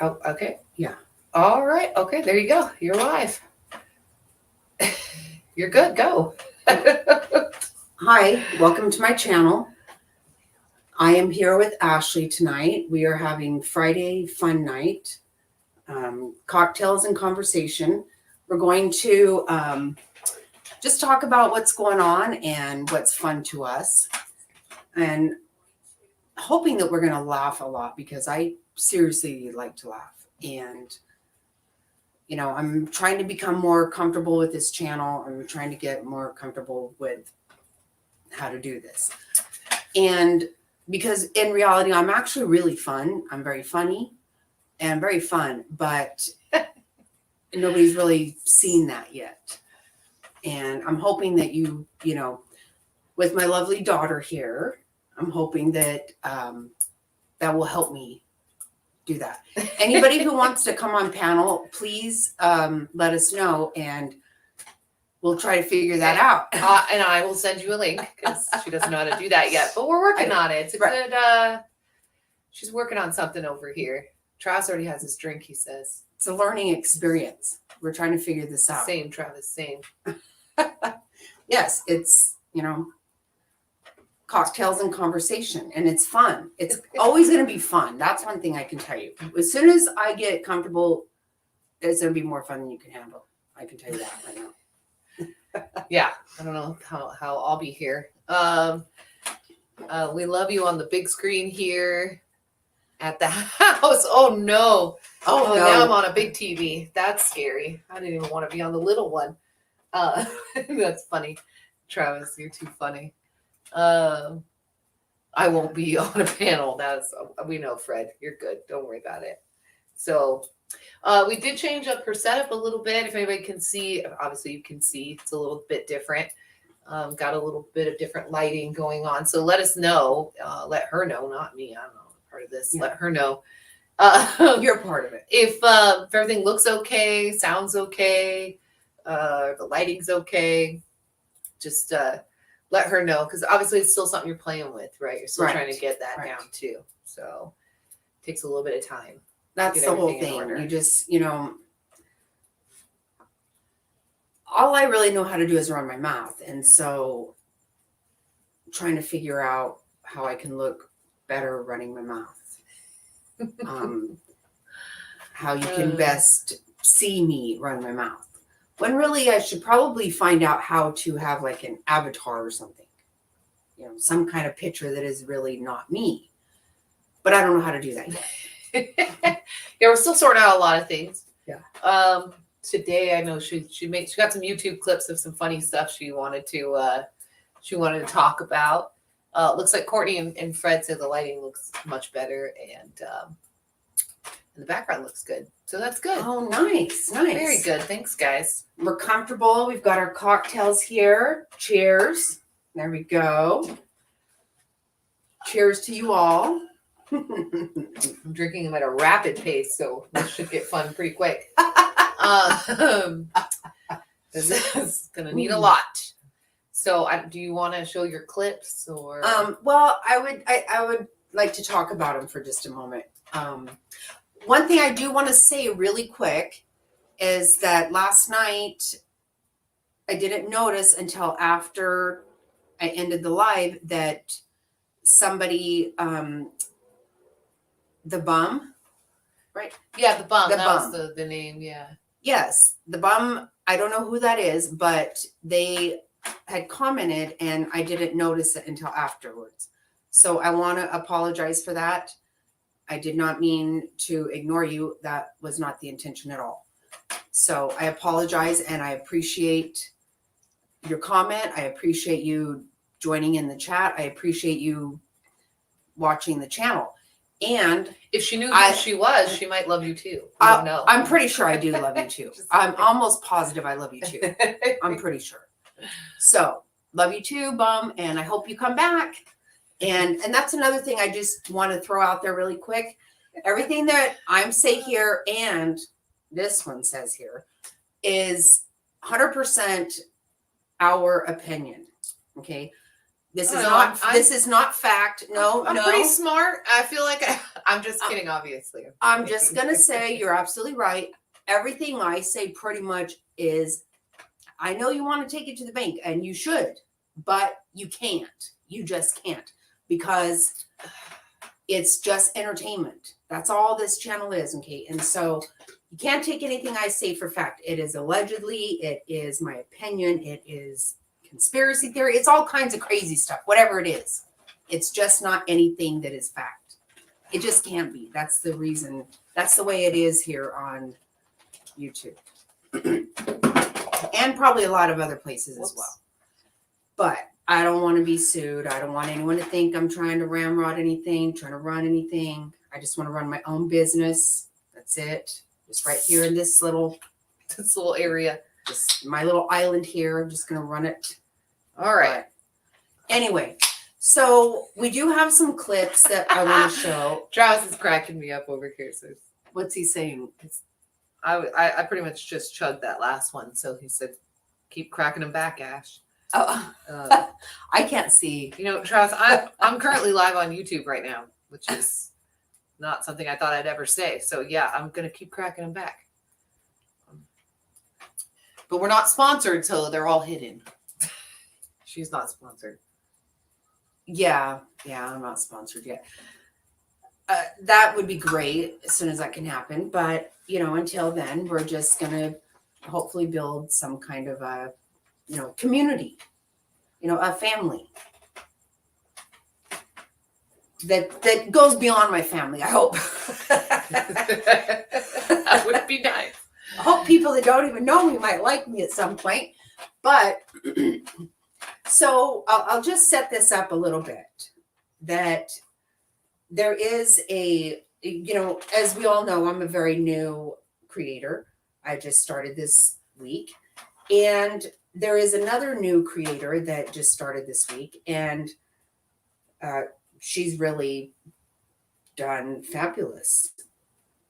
Oh, okay. Yeah. All right. Okay, there you go. You're live. You're good. Go. Hi, welcome to my channel. I am here with Ashley tonight. We are having Friday fun night, cocktails and conversation. We're going to just talk about what's going on and what's fun to us, and hoping that we're going to laugh a lot because I seriously like to laugh. And I'm trying to become more comfortable with this channel. I'm trying to get more comfortable with how to do this. And because in reality, I'm actually really fun. I'm very funny and very fun, but nobody's really seen that yet. And I'm hoping that with my lovely daughter here, I'm hoping that that will help me do that. Anybody who wants to come on panel, please let us know, and we'll try to figure that out. And I will send you a link because she doesn't know how to do that yet. But we're working on it. It's a good. She's working on something over here. Travis already has his drink. He says it's a learning experience. We're trying to figure this out. Same, Travis. Same. Yes, it's cocktails and conversation, and it's fun. It's always going to be fun. That's one thing I can tell you. As soon as I get comfortable, it's going to be more fun than you can handle. I can tell you that right now. Yeah, I don't know how I'll be here. We love you on the big screen here at the house. Oh no. Oh, no. Now I'm on a big TV. That's scary. I didn't even want to be on the little one. That's funny. Travis, you're too funny. I won't be on a panel. We know, Fred. You're good. Don't worry about it. So we did change up her setup a little bit. If anybody can see, obviously you can see it's a little bit different. Got a little bit of different lighting going on. So let us know. Let her know, not me. I'm not part of this. Yeah. Let her know. You're part of it. If everything looks okay, sounds okay, the lighting's okay, just let her know, because obviously it's still something you're playing with, right? You're still trying to get that down too. So it takes a little bit of time. That's the whole thing. You just, all I really know how to do is run my mouth. And so trying to figure out how I can look better running my mouth. How you can best see me run my mouth. When really I should probably find out how to have like an avatar or something. Some kind of picture that is really not me. But I don't know how to do that yet. Yeah, we're still sorting out a lot of things. Yeah. Today I know she got some YouTube clips of some funny stuff she wanted to talk about. Looks like Courtney and Fred said the lighting looks much better, and the background looks good. So that's good. Oh, nice. Very good. Thanks, guys. We're comfortable. We've got our cocktails here. Cheers. There we go. Cheers to you all. I'm drinking them at a rapid pace, so this should get fun pretty quick. This is going to need a lot. So do you want to show your clips or? Well, I would like to talk about them for just a moment. One thing I do want to say really quick is that last night I didn't notice until after I ended the live that somebody, the bum, right? Yeah, the bum. That was the name, yeah. Yes, the bum. I don't know who that is, but they had commented and I didn't notice it until afterwards. So I want to apologize for that. I did not mean to ignore you. That was not the intention at all. So I apologize, and I appreciate your comment. I appreciate you joining in the chat. I appreciate you watching the channel. And if she knew who she was, she might love you too. I don't know. I'm pretty sure I do love you too. I'm almost positive I love you too. I'm pretty sure. So love you too, bum. And I hope you come back. And that's another thing I just want to throw out there really quick. Everything that I'm say here and this one says here is 100% our opinion. Okay. This is not fact. No, I'm pretty smart. I feel like I'm just kidding, obviously. I'm just going to say you're absolutely right. Everything I say pretty much is, I know you want to take it to the bank and you should, but you can't. You just can't, because it's just entertainment. That's all this channel is, okay? And so you can't take anything I say for fact. It is allegedly, it is my opinion, it is conspiracy theory. It's all kinds of crazy stuff, whatever it is. It's just not anything that is fact. It just can't be. That's the reason. That's the way it is here on YouTube. And probably a lot of other places as well. But I don't want to be sued. I don't want anyone to think I'm trying to ramrod anything, trying to run anything. I just want to run my own business. That's it. Just right here in this little area. Just my little island here. I'm just going to run it. All right. But anyway, so we do have some clips that I want to show. Travis is cracking me up over here. So What's he saying? I pretty much just chugged that last one. So he said, keep cracking them back, Ash. Oh, I can't see. You know, Travis, I'm currently live on YouTube right now, which is not something I thought I'd ever say. So yeah, I'm going to keep cracking them back. But we're not sponsored, so they're all hidden. She's not sponsored. Yeah, I'm not sponsored yet. That would be great as soon as that can happen. But, you know, until then, we're just going to hopefully build some kind of a, you know, community, you know, a family that goes beyond my family, I hope. That would be nice. I hope people that don't even know me might like me at some point. But so I'll just set this up a little bit, that there is a, you know, as we all know, I'm a very new creator. I just started this week. And there is another new creator that just started this week. And she's really done fabulous.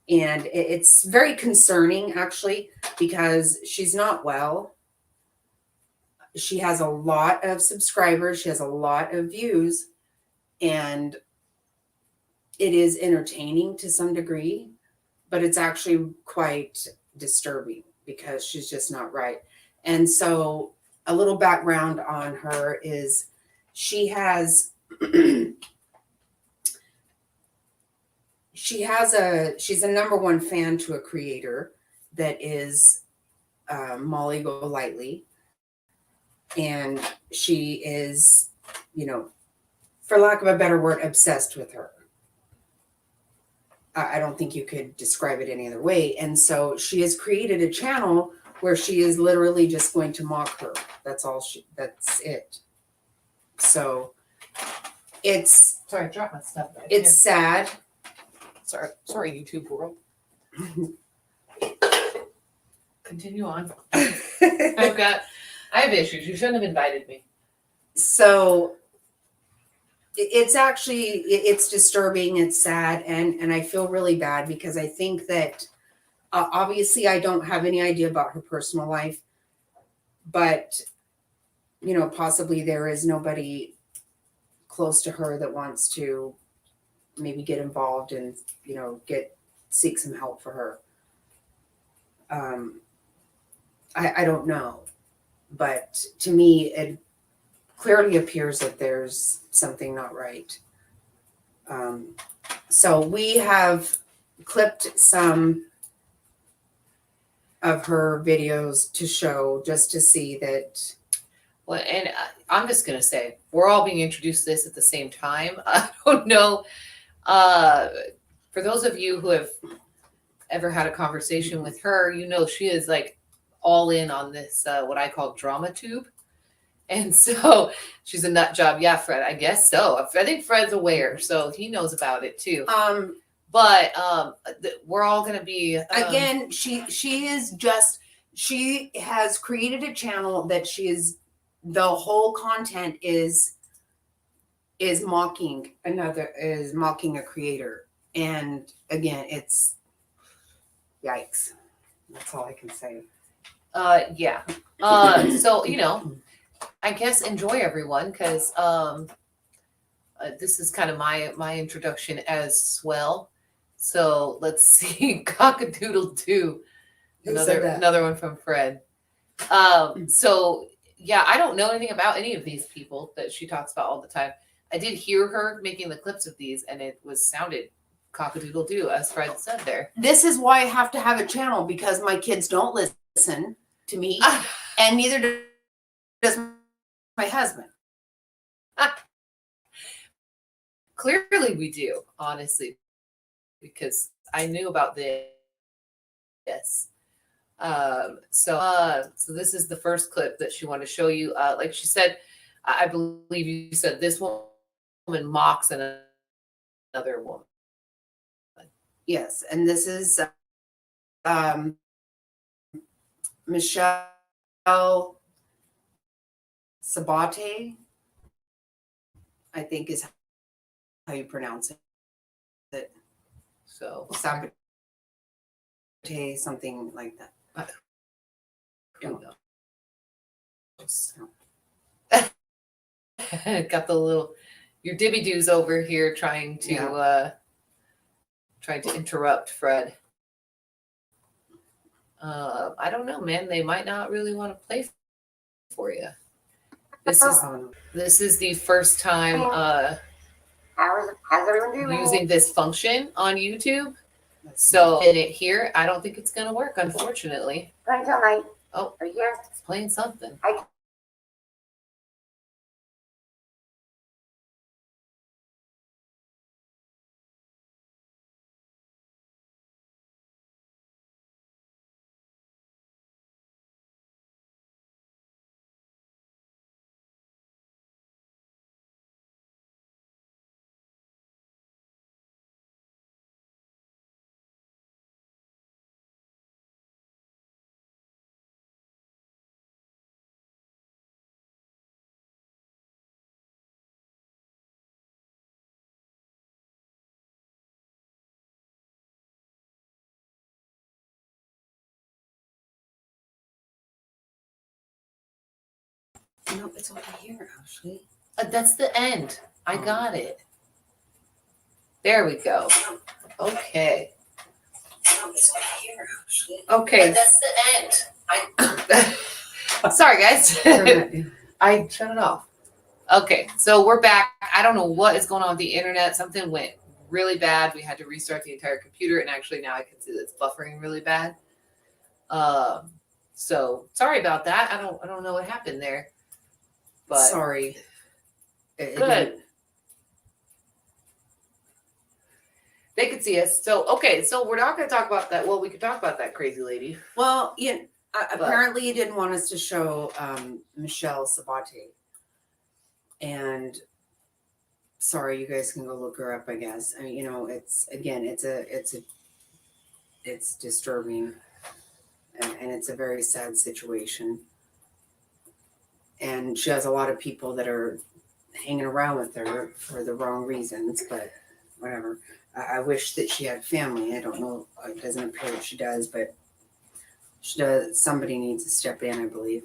And it's very concerning, actually, because she's not well. She has a lot of subscribers. She has a lot of views. And it is entertaining to some degree, but it's actually quite disturbing because she's just not right. And so a little background on her is she's a number one fan to a creator that is Molly Golightly. And she is, you know, for lack of a better word, obsessed with her. I don't think you could describe it any other way. And so she has created a channel where she is literally just going to mock her. That's it. So it's, sorry, I dropped my stuff. Right it's sad. Sorry, YouTube world. Continue on. I have issues. You shouldn't have invited me. So it's disturbing. It's sad. And I feel really bad because I think that obviously I don't have any idea about her personal life, but, you know, possibly there is nobody close to her that wants to maybe get involved and, you know, seek some help for her. I don't know, but to me, it clearly appears that there's something not right. So we have clipped some of her videos to show, just to see that. Well, and I'm just going to say, we're all being introduced to this at the same time. I don't know. For those of you who have ever had a conversation with her, you know she is like all in on this, what I call drama tube. And so she's a nut job. Yeah, Fred, I guess so. I think Fred's aware, so he knows about it too. But we're all going to be... again, she has created a channel that the whole content is mocking a creator. And again, it's yikes. That's all I can say. Yeah. So, you know, I guess enjoy everyone, because this is kind of my introduction as well. So let's see. Cock-a-doodle-doo. Who said that? Another one from Fred. So yeah, I don't know anything about any of these people that she talks about all the time. I did hear her making the clips of these, and it was sounded cock-a-doodle-doo, as Fred said there. This is why I have to have a channel, because my kids don't listen to me, and neither does my husband. Clearly we do, honestly, because I knew about this. So this is the first clip that she wanted to show you. Like she said, I believe you said this woman mocks another woman. Yes, and this is Michelle Sabate, I think is how you pronounce it. So Sabate, something like that. who knows? Got the little your dibby doos over here trying to interrupt Fred. I don't know, man. They might not really want to play for you. This is the first time How's everyone doing? using this function on YouTube. So in it here, I don't think it's gonna work, unfortunately. Going till night. Oh, Are you here? it's playing something. No, it's over here, Ashley. That's the end. I got it. There we go. Okay. No, it's over here, Ashley. Okay. That's the end. Sorry, guys. I shut it off. Okay, so we're back. I don't know what is going on with the internet. Something went really bad. We had to restart the entire computer, and actually now I can see that it's buffering really bad. So sorry about that. I don't know what happened there. But sorry. Good. They could see us. So okay, so we're not going to talk about that. Well, we could talk about that crazy lady. Well, apparently you didn't want us to show Michelle Sabate. And sorry, you guys can go look her up, I guess. I mean, it's disturbing, and it's a very sad situation. And she has a lot of people that are hanging around with her for the wrong reasons, but whatever. I wish that she had family. I don't know. It doesn't appear that she does, but she does. Somebody needs to step in, I believe.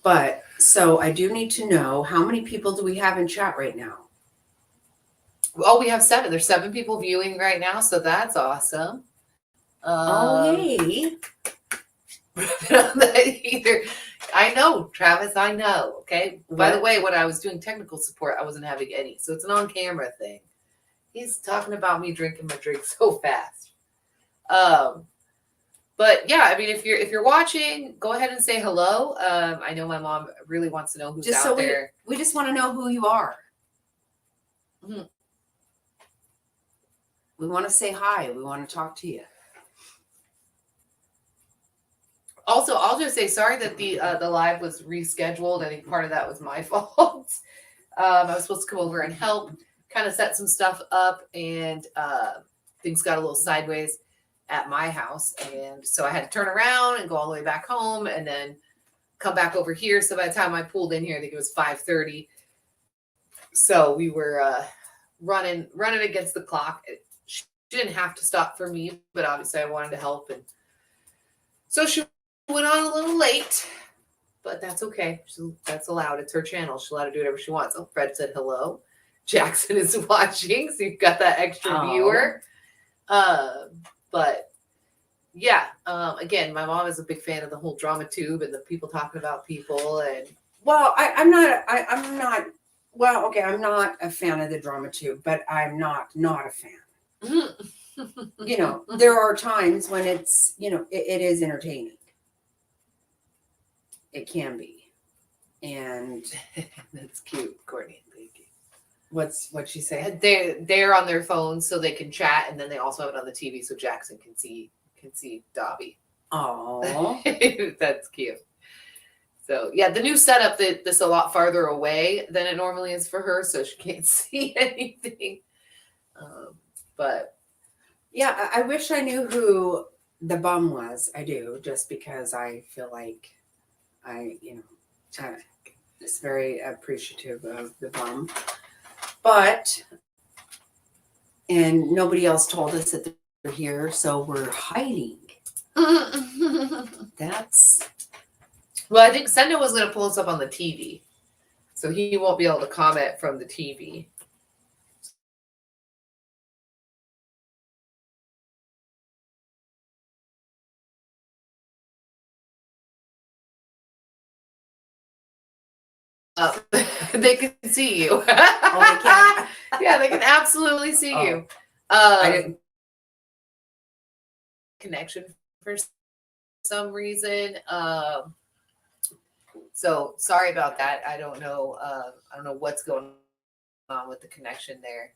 But so I do need to know, how many people do we have in chat right now? Oh, we have 7. There's 7 people viewing right now, so that's awesome. Hey. Either I know, Travis, I know. Okay. By the way, when I was doing technical support, I wasn't having any. So it's an on-camera thing. He's talking about me drinking my drink so fast. But yeah, I mean, if you're watching, go ahead and say hello. I know my mom really wants to know who's Just out so there. we just want to know who you are. Mm-hmm. We want to say hi. We want to talk to you. Also, I'll just say sorry that the live was rescheduled. I think part of that was my fault. I was supposed to come over and help, kind of set some stuff up, and things got a little sideways at my house, and so I had to turn around and go all the way back home, and then come back over here. So by the time I pulled in here, I think it was 5:30. So we were running against the clock. She didn't have to stop for me, but obviously I wanted to help, and so she went on a little late, but that's okay. That's allowed. It's her channel. She's allowed to do whatever she wants. Oh, Fred said hello. Jackson is watching, so you've got that extra Oh. viewer. But yeah, again, my mom is a big fan of the whole drama tube and the people talking about people and Well, I'm not. Well, okay, I'm not a fan of the drama tube, but I'm not a fan. You know, there are times when it's, you know, it is entertaining. It can be. And that's cute, Courtney. Thank you. what's she say? They're on their phones so they can chat, and then they also have it on the TV so Jackson can see Dobby. Oh, That's cute. So yeah, the new setup that this a lot farther away than it normally is for her, so she can't see anything. But yeah. I wish I knew who the bum was. I do, just because I feel like just very appreciative of the bum. But and nobody else told us that they're here, so we're hiding. That's well, I think Senda was going to pull us up on the TV, so he won't be able to comment from the TV. They can see you. oh, they can't. Yeah, they can absolutely see Oh. you. I didn't. Connection for some reason. So sorry about that. I don't know what's going on with the connection there.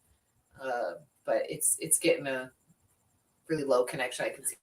But it's getting a really low connection. I can see.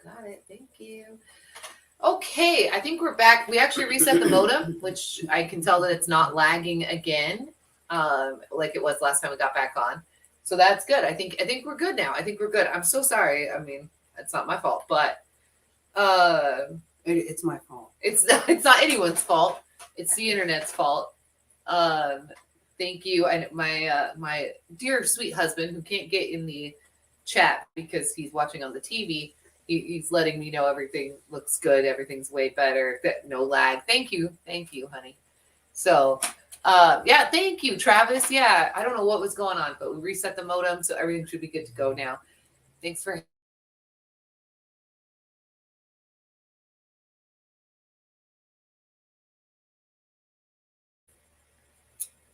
Got it. Thank you. Okay, I think we're back. We actually reset the modem, which I can tell that it's not lagging again, like it was last time we got back on. So that's good. I think we're good now. I think we're good. I'm so sorry. I mean, it's not my fault, but It's my fault. it's not anyone's fault. It's the internet's fault. Thank you, and my dear sweet husband who can't get in the chat because he's watching on the TV. He's letting me know everything looks good. Everything's way better. No lag. Thank you, honey. So, yeah, thank you, Travis. Yeah, I don't know what was going on, but we reset the modem, so everything should be good to go now. Thanks for.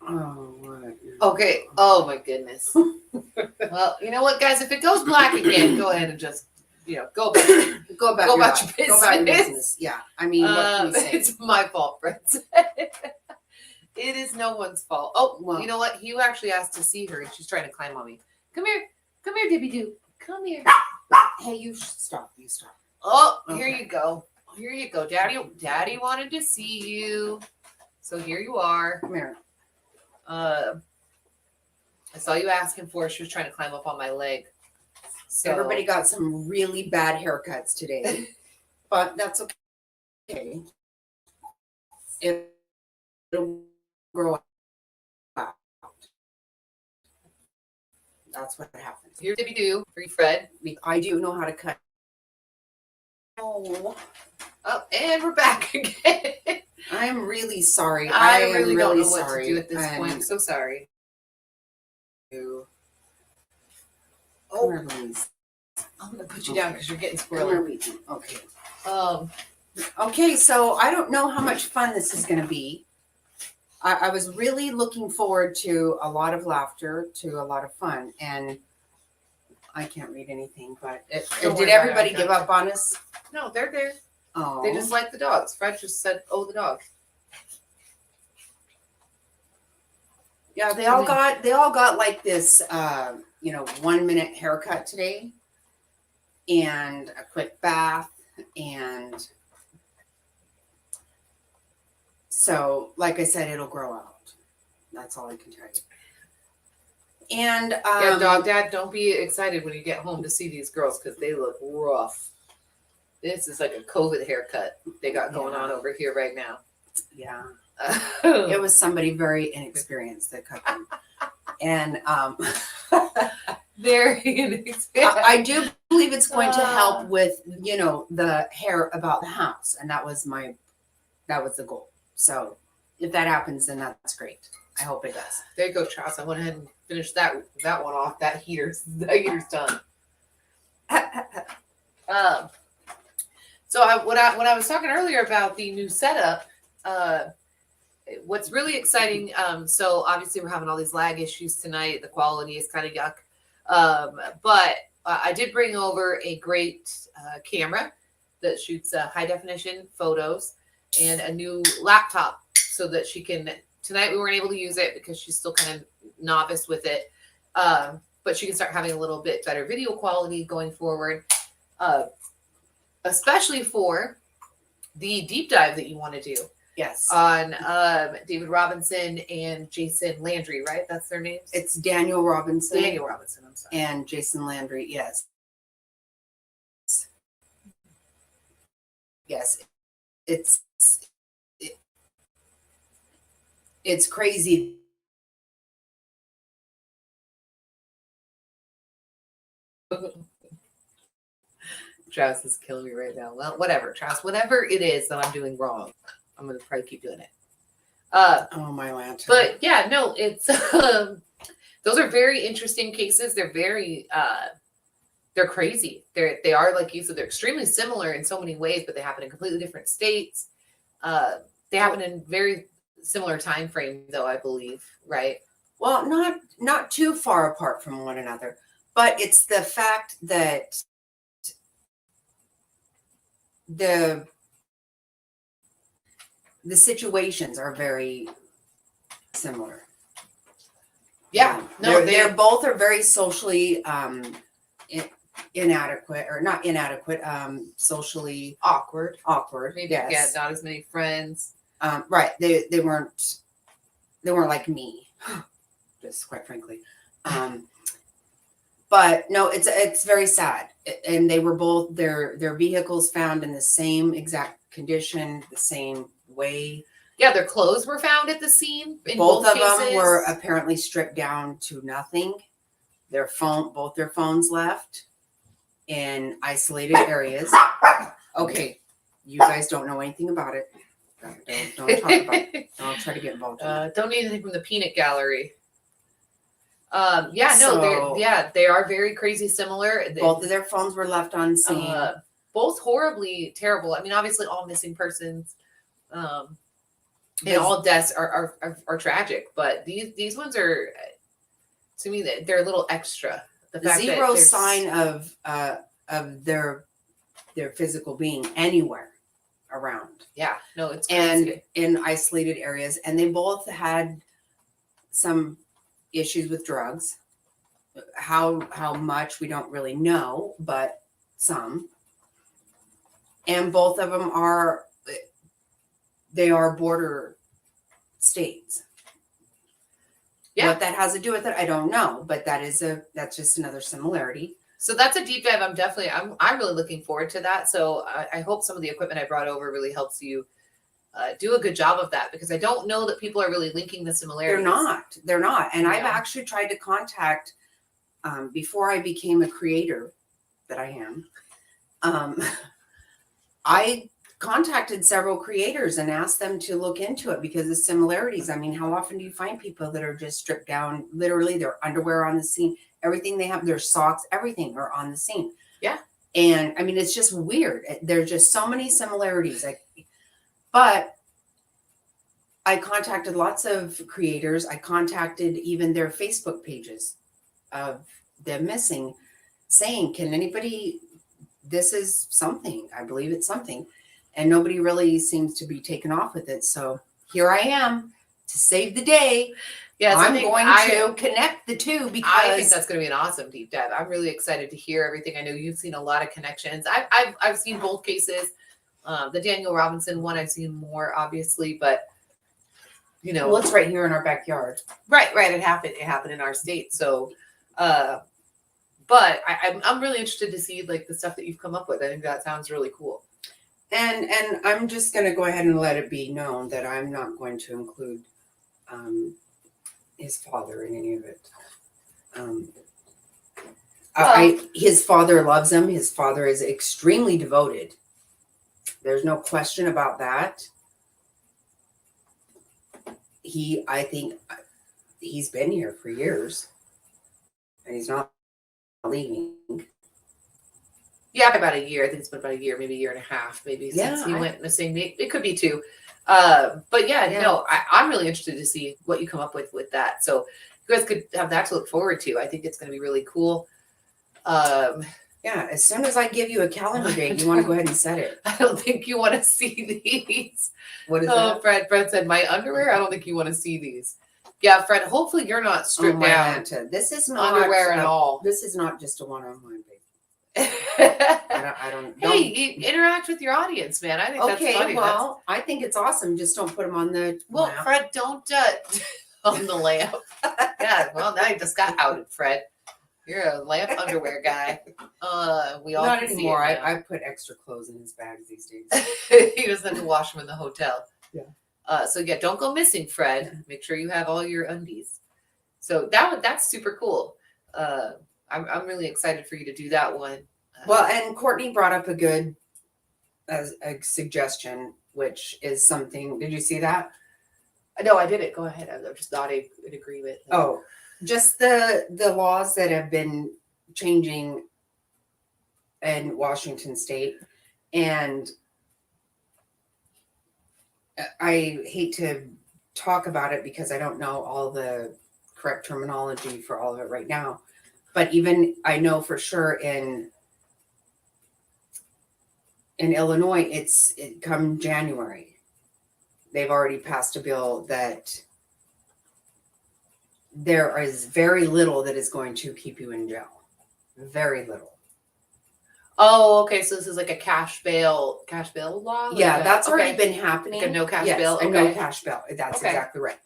Oh, what? Okay. Oh my goodness. Well, you know what, guys? If it goes black again, go ahead and just go back. Go about Go your about life. your Go about your business. business. Yeah, I mean, what can we say? It's my fault, Brent. It is no one's fault. Oh, Well- you know what? You actually asked to see her, and she's trying to climb on me. Come here, Debbie Doo. Come here. Hey, you stop. You stop. Oh, here Okay. you go. Here you go, Daddy wanted to see you, so here you are. Come here. I saw you asking for her. She was trying to climb up on my leg. So Everybody got some really bad haircuts today, but that's okay. It'll grow out. That's what happens. Here's Debbie Doo, free Fred. I do know how to cut. Oh, Oh, and we're back again. I'm really sorry. I am really don't know sorry. what to do at this And point. I'm so sorry. you- Oh, Come here, Louise. I'm gonna put you down because you're getting Come here, squirrely. Louise. Okay. Okay. So I don't know how much fun this is going to be. I was really looking forward to a lot of laughter, to a lot of fun, and I can't read anything. But Don't worry did about it, everybody I give got up on us? No, they're there. Oh, They just like the dogs. Fred just said, "Oh, the dog." yeah. They all got like this, 1 minute haircut today, and a quick bath, and so, like I said, it'll grow out. That's all I can tell you. And Yeah, dog dad, don't be excited when you get home to see these girls because they look rough. This is like a COVID haircut they got going on over here right now. yeah. It was somebody very inexperienced that cut them. And very inexperienced. I do believe it's going to help with, the hair about the house. And that was the goal. So if that happens, then that's great. I hope it does. There you go, Charles. I went ahead and finished that one off. That heater's done. So when I was talking earlier about the new setup, what's really exciting, so obviously we're having all these lag issues tonight. The quality is kind of yuck. But I did bring over a great camera that shoots high definition photos and a new laptop so that she can, tonight we weren't able to use it because she's still kind of novice with it. But she can start having a little bit better video quality going forward. Especially for the deep dive that you want to do Yes. on David Robinson and Jason Landry, right? That's their names? It's Daniel Robinson Daniel Robinson, I'm sorry. and Jason Landry. Yes. Yes. It's crazy. Travis is killing me right now. Well, whatever, Travis. Whatever it is that I'm doing wrong, I'm gonna probably keep doing it. Oh my lantern. But yeah, no, it's those are very interesting cases. They're very they're crazy. They are, like you said, they're extremely similar in so many ways, but they happen in completely different states. They happen in very similar time frame, though, I believe, right? Well, not too far apart from one another, but it's the fact that the situations are very similar. Yeah, no, they're both are very socially inadequate, or not inadequate, socially awkward. Maybe Yes. not as many friends. Right. They weren't like me, just quite frankly. But no, it's very sad. And they were both their vehicles found in the same exact condition, the same way. Yeah, their clothes were found at the scene. In Both of cases. them were apparently stripped down to nothing. Both their phones left in isolated areas. Okay, you guys don't know anything about it. Don't talk about it. Don't try to get involved. In it. Don't need anything from the peanut gallery. They are very crazy similar. Both of their phones were left on scene. Both horribly terrible. I mean, obviously, all missing persons, and Yes. all deaths are tragic. But these ones are, to me, they're a little extra. The fact that Zero there's- sign of their physical being anywhere. around Yeah, no, it's and crazy. in isolated areas. And they both had some issues with drugs. How much we don't really know, but some. And both of them are border states. Yeah. What that has to do with it, I don't know, but that's just another similarity. So that's a deep dive. I'm really looking forward to that. So I hope some of the equipment I brought over really helps you do a good job of that, because I don't know that people are really linking the similarities. They're not. And I've Yeah. actually tried to contact, before I became a creator that I am, I contacted several creators and asked them to look into it because of similarities. I mean, how often do you find people that are just stripped down, literally their underwear on the scene, everything they have, their socks, everything are on the scene. Yeah. And I mean, it's just weird. There's just so many similarities. But I contacted lots of creators. I contacted even their Facebook pages of them missing, saying, can anybody, this is something, I believe it's something. And nobody really seems to be taken off with it. So here I am to save the day. Yes, I'm going to connect the two because I think that's going to be an awesome deep dive. I'm really excited to hear everything. I know you've seen a lot of connections. I've seen both cases. The Daniel Robinson one, I've seen more, obviously, but you know, well, it's right here in our backyard. right. It happened in our state. So, but I'm really interested to see like the stuff that you've come up with. I think that sounds really cool. And I'm just going to go ahead and let it be known that I'm not going to include his father in any of it. His father loves him. His father is extremely devoted. There's no question about that. I think he's been here for years and he's not leaving. Yeah, about a year. I think it's been about a year, maybe a year and a half, maybe since he went missing. It could be two. But yeah. No, I'm really interested to see what you come up with that. So you guys could have that to look forward to. I think it's going to be really cool. Yeah, as soon as I give you a calendar date, you want to go ahead and set it. I don't think you want to see these. What is that? Fred said, my underwear? I don't think you want to see these. Yeah, Fred, hopefully you're not stripped down. Atlanta. This is not underwear and all. This is not just a one-on-one, baby. I don't. Hey, interact with your audience, man. I think that's funny. Okay, well, I think it's awesome. Just don't put them on the lamp. Fred, don't on the lamp. Yeah, well, now you just got outed, Fred. You're a lamp underwear guy. We all not can anymore. See it now. I put extra clothes in his bags these days. He doesn't have to wash them in the hotel. Yeah. So yeah, don't go missing, Fred. Make sure you have all your undies. So that's super cool. I'm really excited for you to do that one. Well, and Courtney brought up a good a suggestion, which is something. Did you see that? No, I didn't. Go ahead. I'm just nodding in agreement. Oh, just the laws that have been changing in Washington State, and I hate to talk about it because I don't know all the correct terminology for all of it right now. But even I know for sure in Illinois, it come January, they've already passed a bill that there is very little that is going to keep you in jail. Very little. Oh, okay. So this is like a cash bail law? Yeah, that's already been happening. Like a no cash bail? A Okay. no cash bail. That's exactly right.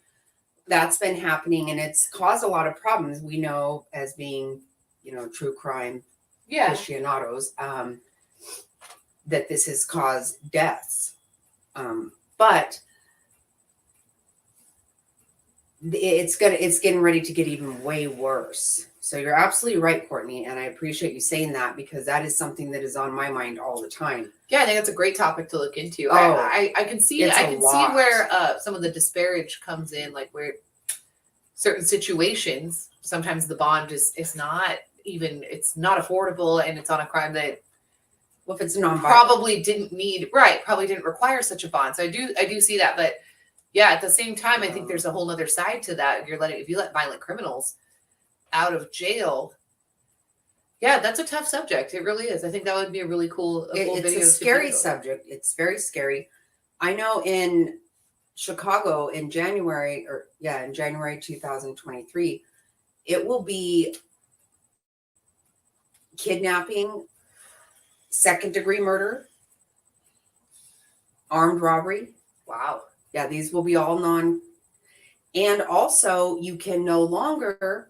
That's been happening and it's caused a lot of problems. We know as being, true crime aficionados, that this has caused deaths. But it's getting ready to get even way worse. So you're absolutely right, Courtney, and I appreciate you saying that because that is something that is on my mind all the time. Yeah, I think that's a great topic to look into. Oh, I can see see where some of the disparage comes in, like where certain situations sometimes the bond is not even, it's not affordable and it's on a crime that if it's non probably didn't require such a bond. So I do see that, but yeah, at the same time, I think there's a whole other side to that. If you let violent criminals out of jail, Yeah, that's a tough subject. It really is. I think that would be a really cool, It's video a to scary do. subject. It's very scary. I know in Chicago in January, in January 2023, it will be kidnapping, second degree murder, armed robbery. Wow. Yeah, these will be all and also you can no longer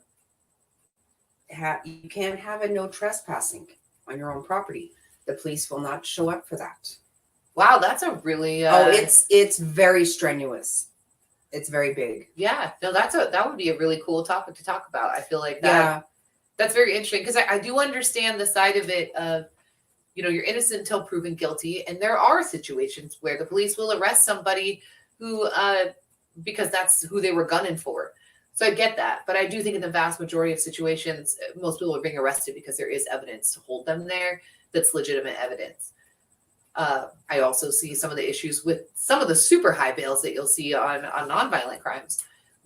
you can't have a no trespassing on your own property. The police will not show up for that. Wow, that's a really It's very strenuous. It's very big. yeah. No, that would be a really cool topic to talk about. I feel like Yeah. that's very interesting because I do understand the side of it of, you're innocent until proven guilty, and there are situations where the police will arrest somebody who because that's who they were gunning for. So I get that, but I do think in the vast majority of situations, most people are being arrested because there is evidence to hold them there that's legitimate evidence. I also see some of the issues with some of the super high bails that you'll see on nonviolent crimes,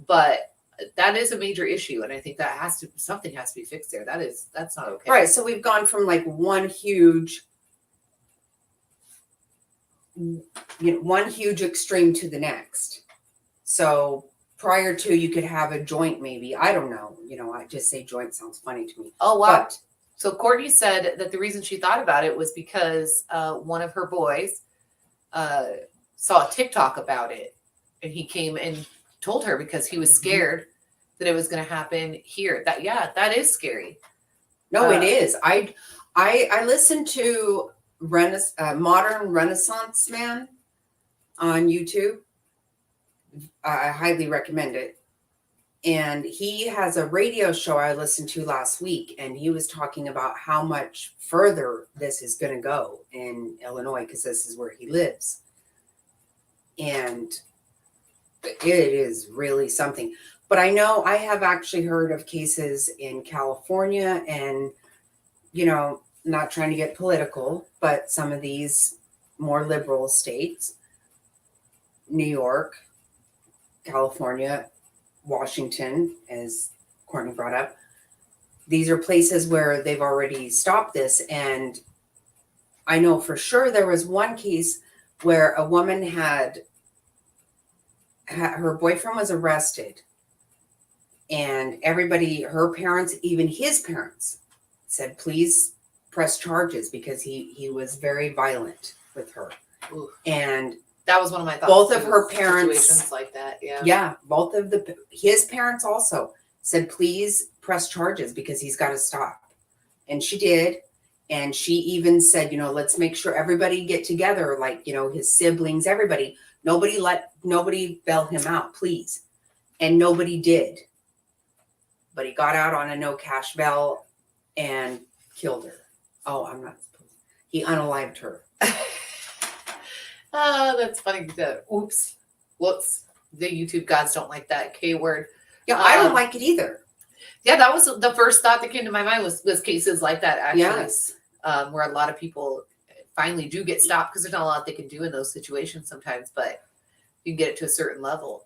but that is a major issue, and I think that something has to be fixed there. That's not okay. Right. So we've gone from like one huge extreme to the next. So prior to, you could have a joint, maybe. I don't know. I just say joint sounds funny to me. Oh wow. But So Courtney said that the reason she thought about it was because one of her boys saw a TikTok about it, and he came and told her because he was scared that it was going to happen here. That is scary. no, it is. I listened to Modern Renaissance Man on YouTube. I highly recommend it. And he has a radio show I listened to last week, and he was talking about how much further this is going to go in Illinois, because this is where he lives. And it is really something. But I know I have actually heard of cases in California and, not trying to get political, but some of these more liberal states, New York, California, Washington, as Courtney brought up, these are places where they've already stopped this. And I know for sure there was one case where a woman had her boyfriend was arrested, and everybody, her parents, even his parents, said, please press charges, because he was very violent with her. Ooh. And That was one of my thoughts. both of her parents, situations like that. Yeah. yeah, both of his parents also said, please press charges, because he's got to stop. And she did. And she even said, let's make sure everybody get together, like, his siblings, everybody. Nobody bail him out, please. And nobody did. But he got out on a no cash bail and killed her. Oh, I'm not supposed. He unalived her. Oh, that's funny. Oops. Whoops. The YouTube gods don't like that K word. Yeah, I don't like it either. Yeah, that was the first thought that came to my mind was cases like that, actually. Yes. Where a lot of people finally do get stopped because there's not a lot they can do in those situations sometimes, but you can get it to a certain level.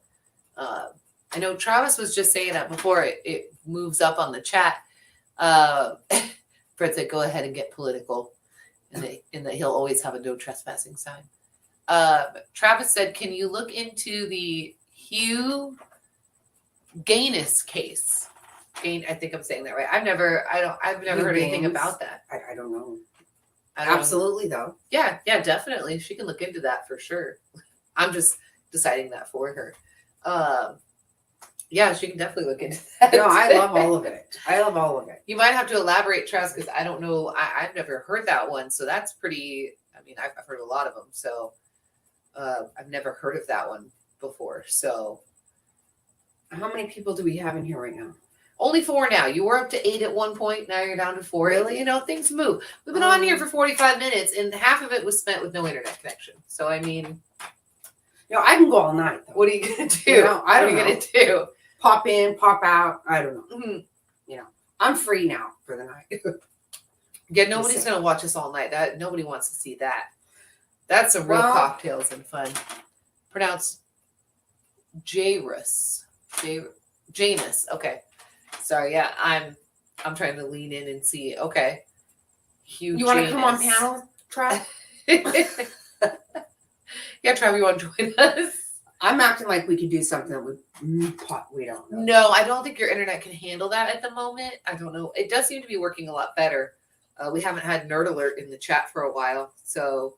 I know Travis was just saying that before it moves up on the chat. Fred said, go ahead and get political, and that he'll always have a no trespassing sign. Travis said, can you look into the Hugh Gaines case? I think I'm saying that right. I've never Hugh heard anything Gaines? about that. I don't know. I don't know. Absolutely, though. Yeah, definitely. She can look into that for sure. I'm just deciding that for her. Yeah, she can definitely look into that. No, I love all of it. You might have to elaborate, Travis, because I don't know. I've never heard that one. So that's pretty, I've heard a lot of them. So I've never heard of that one before. So How many people do we have in here right now? only 4 now. You were up to 8 at one point. Now you're down to 4. Really? Things move. We've been on here for 45 minutes, and half of it was spent with no internet connection. So, I can go all night, though. what are you going to do? I don't What are you know. going to do? Pop in, pop out. I don't know. Mhm. I'm free now for the night. Yeah, nobody's Just going to watch us all night. Nobody wants to see that. That's some real Well- cocktails and fun. Pronounced Janus. Okay. Sorry. Yeah, I'm I'm trying to lean in and see. Okay. Hugh You want to come on Janus. panel, Trav? Yeah, Trav, you want to join us? I'm acting like we could do something that would we don't know. No, I don't think your internet can handle that at the moment. I don't know. It does seem to be working a lot better. We haven't had Nerd Alert in the chat for a while, so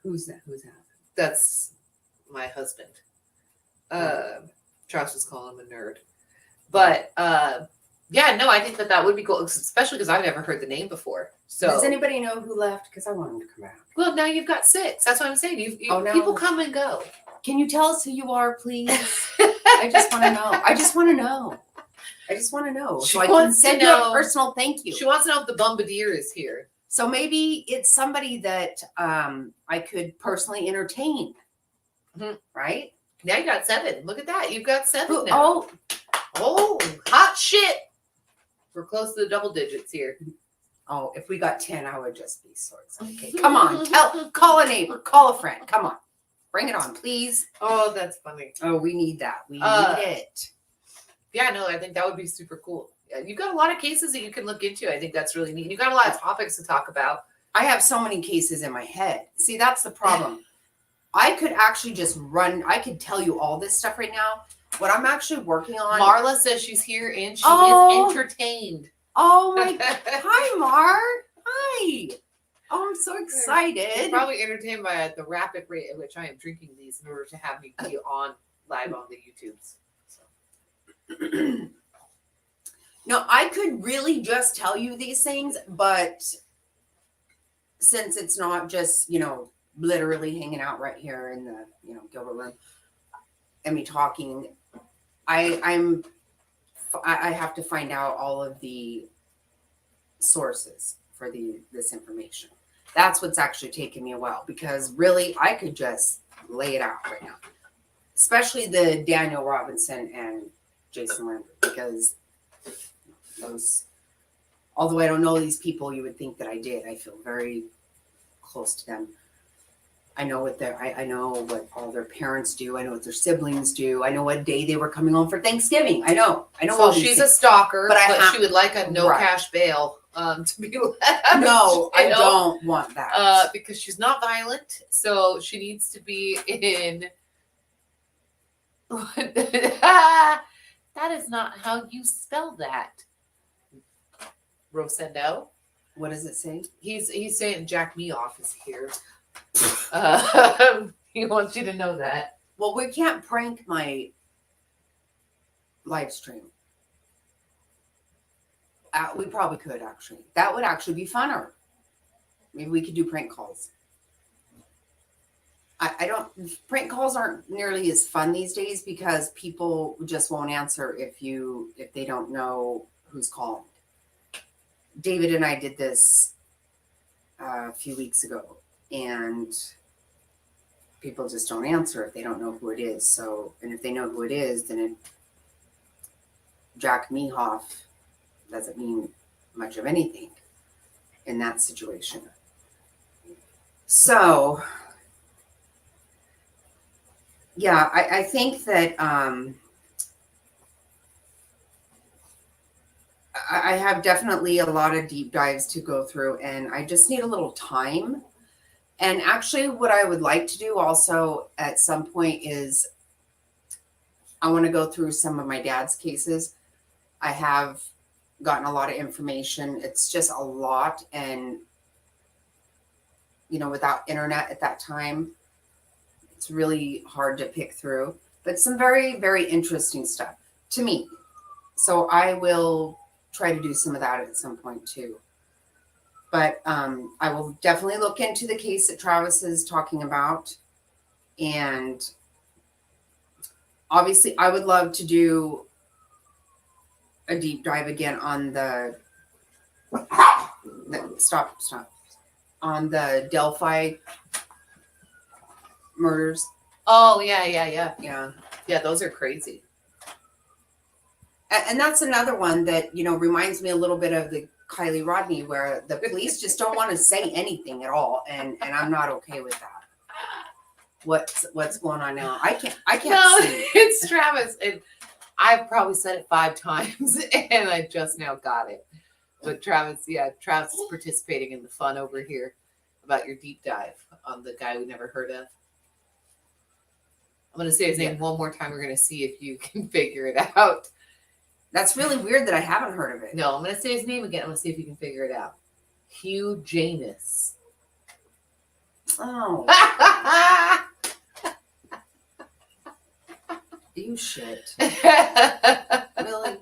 Who's that? Who's that? that's my husband. Charles was calling him a nerd, but yeah, no, I think that would be cool, especially because I've never heard the name before. So Does anybody know who left? Because I want him to come back. well, now you've got 6. That's what I'm saying. Oh, no. People come and go. Can you tell us who you are, please? I just want to know. I just want to know. I just want to know. She So I can wants to send you a know- personal thank you. She wants to know if the Bombardier is here. So maybe it's somebody that I could personally entertain. Mhm. Right? Now you got 7. Look at that. You've got 7 Who, now. oh, Oh, hot shit. We're close to the double digits here. oh, if we got 10, I would just be so excited. Okay, come on. Call a neighbor. Call a friend. Come on. Bring it on, please. Oh, that's funny. Oh, we need that. We need it. Yeah, no, I think that would be super cool. Yeah, you've got a lot of cases that you can look into. I think that's really neat. You've got a lot of topics to talk about. I have so many cases in my head. See, that's the problem. I could actually just I could tell you all this stuff right now. What I'm actually working on. Marla says she's here and she Oh. is entertained. Oh my. Hi, Mar. Hi. Oh, I'm so excited. Probably entertained by the rapid rate at which I am drinking these in order to have me be on live on the YouTubes. So. No, I could really just tell you these things, but since it's not just, literally hanging out right here in the, Gilbert room and me talking, I have to find out all of the sources for this information. That's what's actually taken me a while, because really I could just lay it out right now, especially the Daniel Robinson and Jason Lambert, because those, although I don't know these people, you would think that I did. I feel very close to them. I know what I know what all their parents do. I know what their siblings do. I know what day they were coming home for Thanksgiving. I know So all these she's things. a stalker, But but she would like a no Right. cash bail to be left. No, I you know? don't want that. Because she's not violent, so she needs to be in. That is not how you spell that. Rosendo. What does it say? He's saying Jack me off is here. He wants you to know that. Well, we can't prank my live stream. We probably could, actually. That would actually be funner. Maybe we could do prank calls. I don't, prank calls aren't nearly as fun these days because people just won't answer if they don't know who's calling. David and I did this a few weeks ago, and people just don't answer if they don't know who it is. So, and if they know who it is, then Jack Mehoff doesn't mean much of anything in that situation. So, yeah, I think that I have definitely a lot of deep dives to go through, and I just need a little time. And actually, what I would like to do also at some point is I want to go through some of my dad's cases. I have gotten a lot of information. It's just a lot. And, without internet at that time, it's really hard to pick through. But some very, very interesting stuff to me. So I will try to do some of that at some point too. But I will definitely look into the case that Travis is talking about. And obviously, I would love to do a deep dive again on stop. On the Delphi murders. Oh yeah. Yeah. Those are crazy. And that's another one that, reminds me a little bit of the Kylie Rodney, where the police just don't want to say anything at all. And I'm not okay with that. What's going on now? I can't No, see. it's Travis. And I've probably said it 5 times and I just now got it. But Travis is participating in the fun over here about your deep dive on the guy we never heard of. I'm going to say his name one more time. We're going to see if you can figure it out. That's really weird that I haven't heard of it. No, I'm going to say his name again. I'm going to see if you can figure it out. Hugh Janus. Oh, you shit. Really?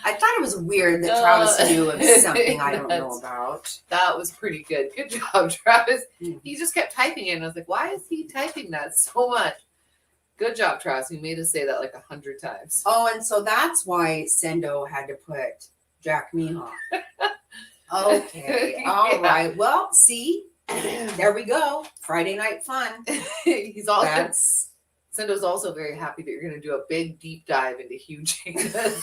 I thought it was weird that Travis knew of something I don't know about. That was pretty good. Good job, Travis. Mm. He just kept typing it, and I was like, why is he typing that so much? Good job, Travis. You made us say that like 100 times. Oh, and so that's why Sendo had to put Jack Mihawk. Okay, all right. Yeah. Well, see, there we go. Friday night fun. He's also That's Sendo's also very happy that you're going to do a big deep dive into Hugh Janus.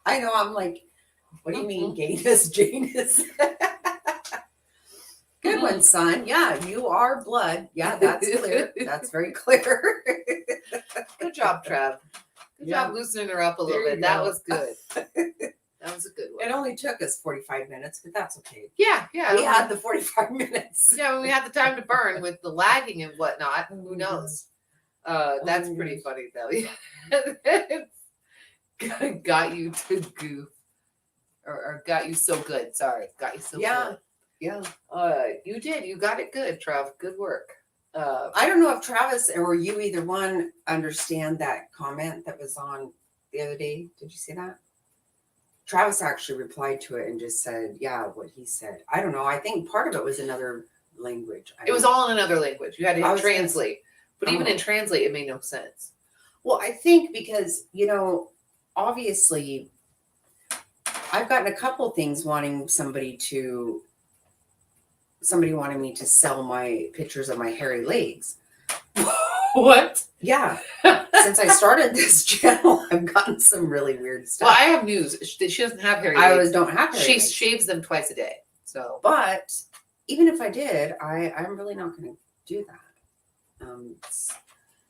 I know. I'm like, what do you mean, Janus? Janus. Good one, son. Yeah, you are blood. Yeah, that's clear. That's very clear. Good job, Trav. Good Yeah. job loosening her up a little There you bit. That go. was good. That was a good one. It only took us 45 minutes, but that's okay. Yeah. We had the 45 minutes. Yeah, when we had the time to burn with the lagging and whatnot, who knows? That's pretty funny though. Yeah. Got you to goof. Or got you so good. Sorry. Got you so Yeah. good. Yeah. You did. You got it good, Trav. Good work. I don't know if Travis or you, either one, understand that comment that was on the other day. Did you see that? Travis actually replied to it and just said, yeah, what he said. I don't know. I think part of it was another language. It was all in another language. You had I to was gonna translate. But even Oh. in translate, it made no sense. Well, I think because, obviously, I've gotten a couple things wanting somebody wanted me to sell my pictures of my hairy legs. What? Yeah. Since I started this channel, I've gotten some really weird Well, stuff. I have news. She doesn't have hairy I legs. don't have hairy She legs. shaves them twice a day. So But even if I did, I'm really not going to do that. It's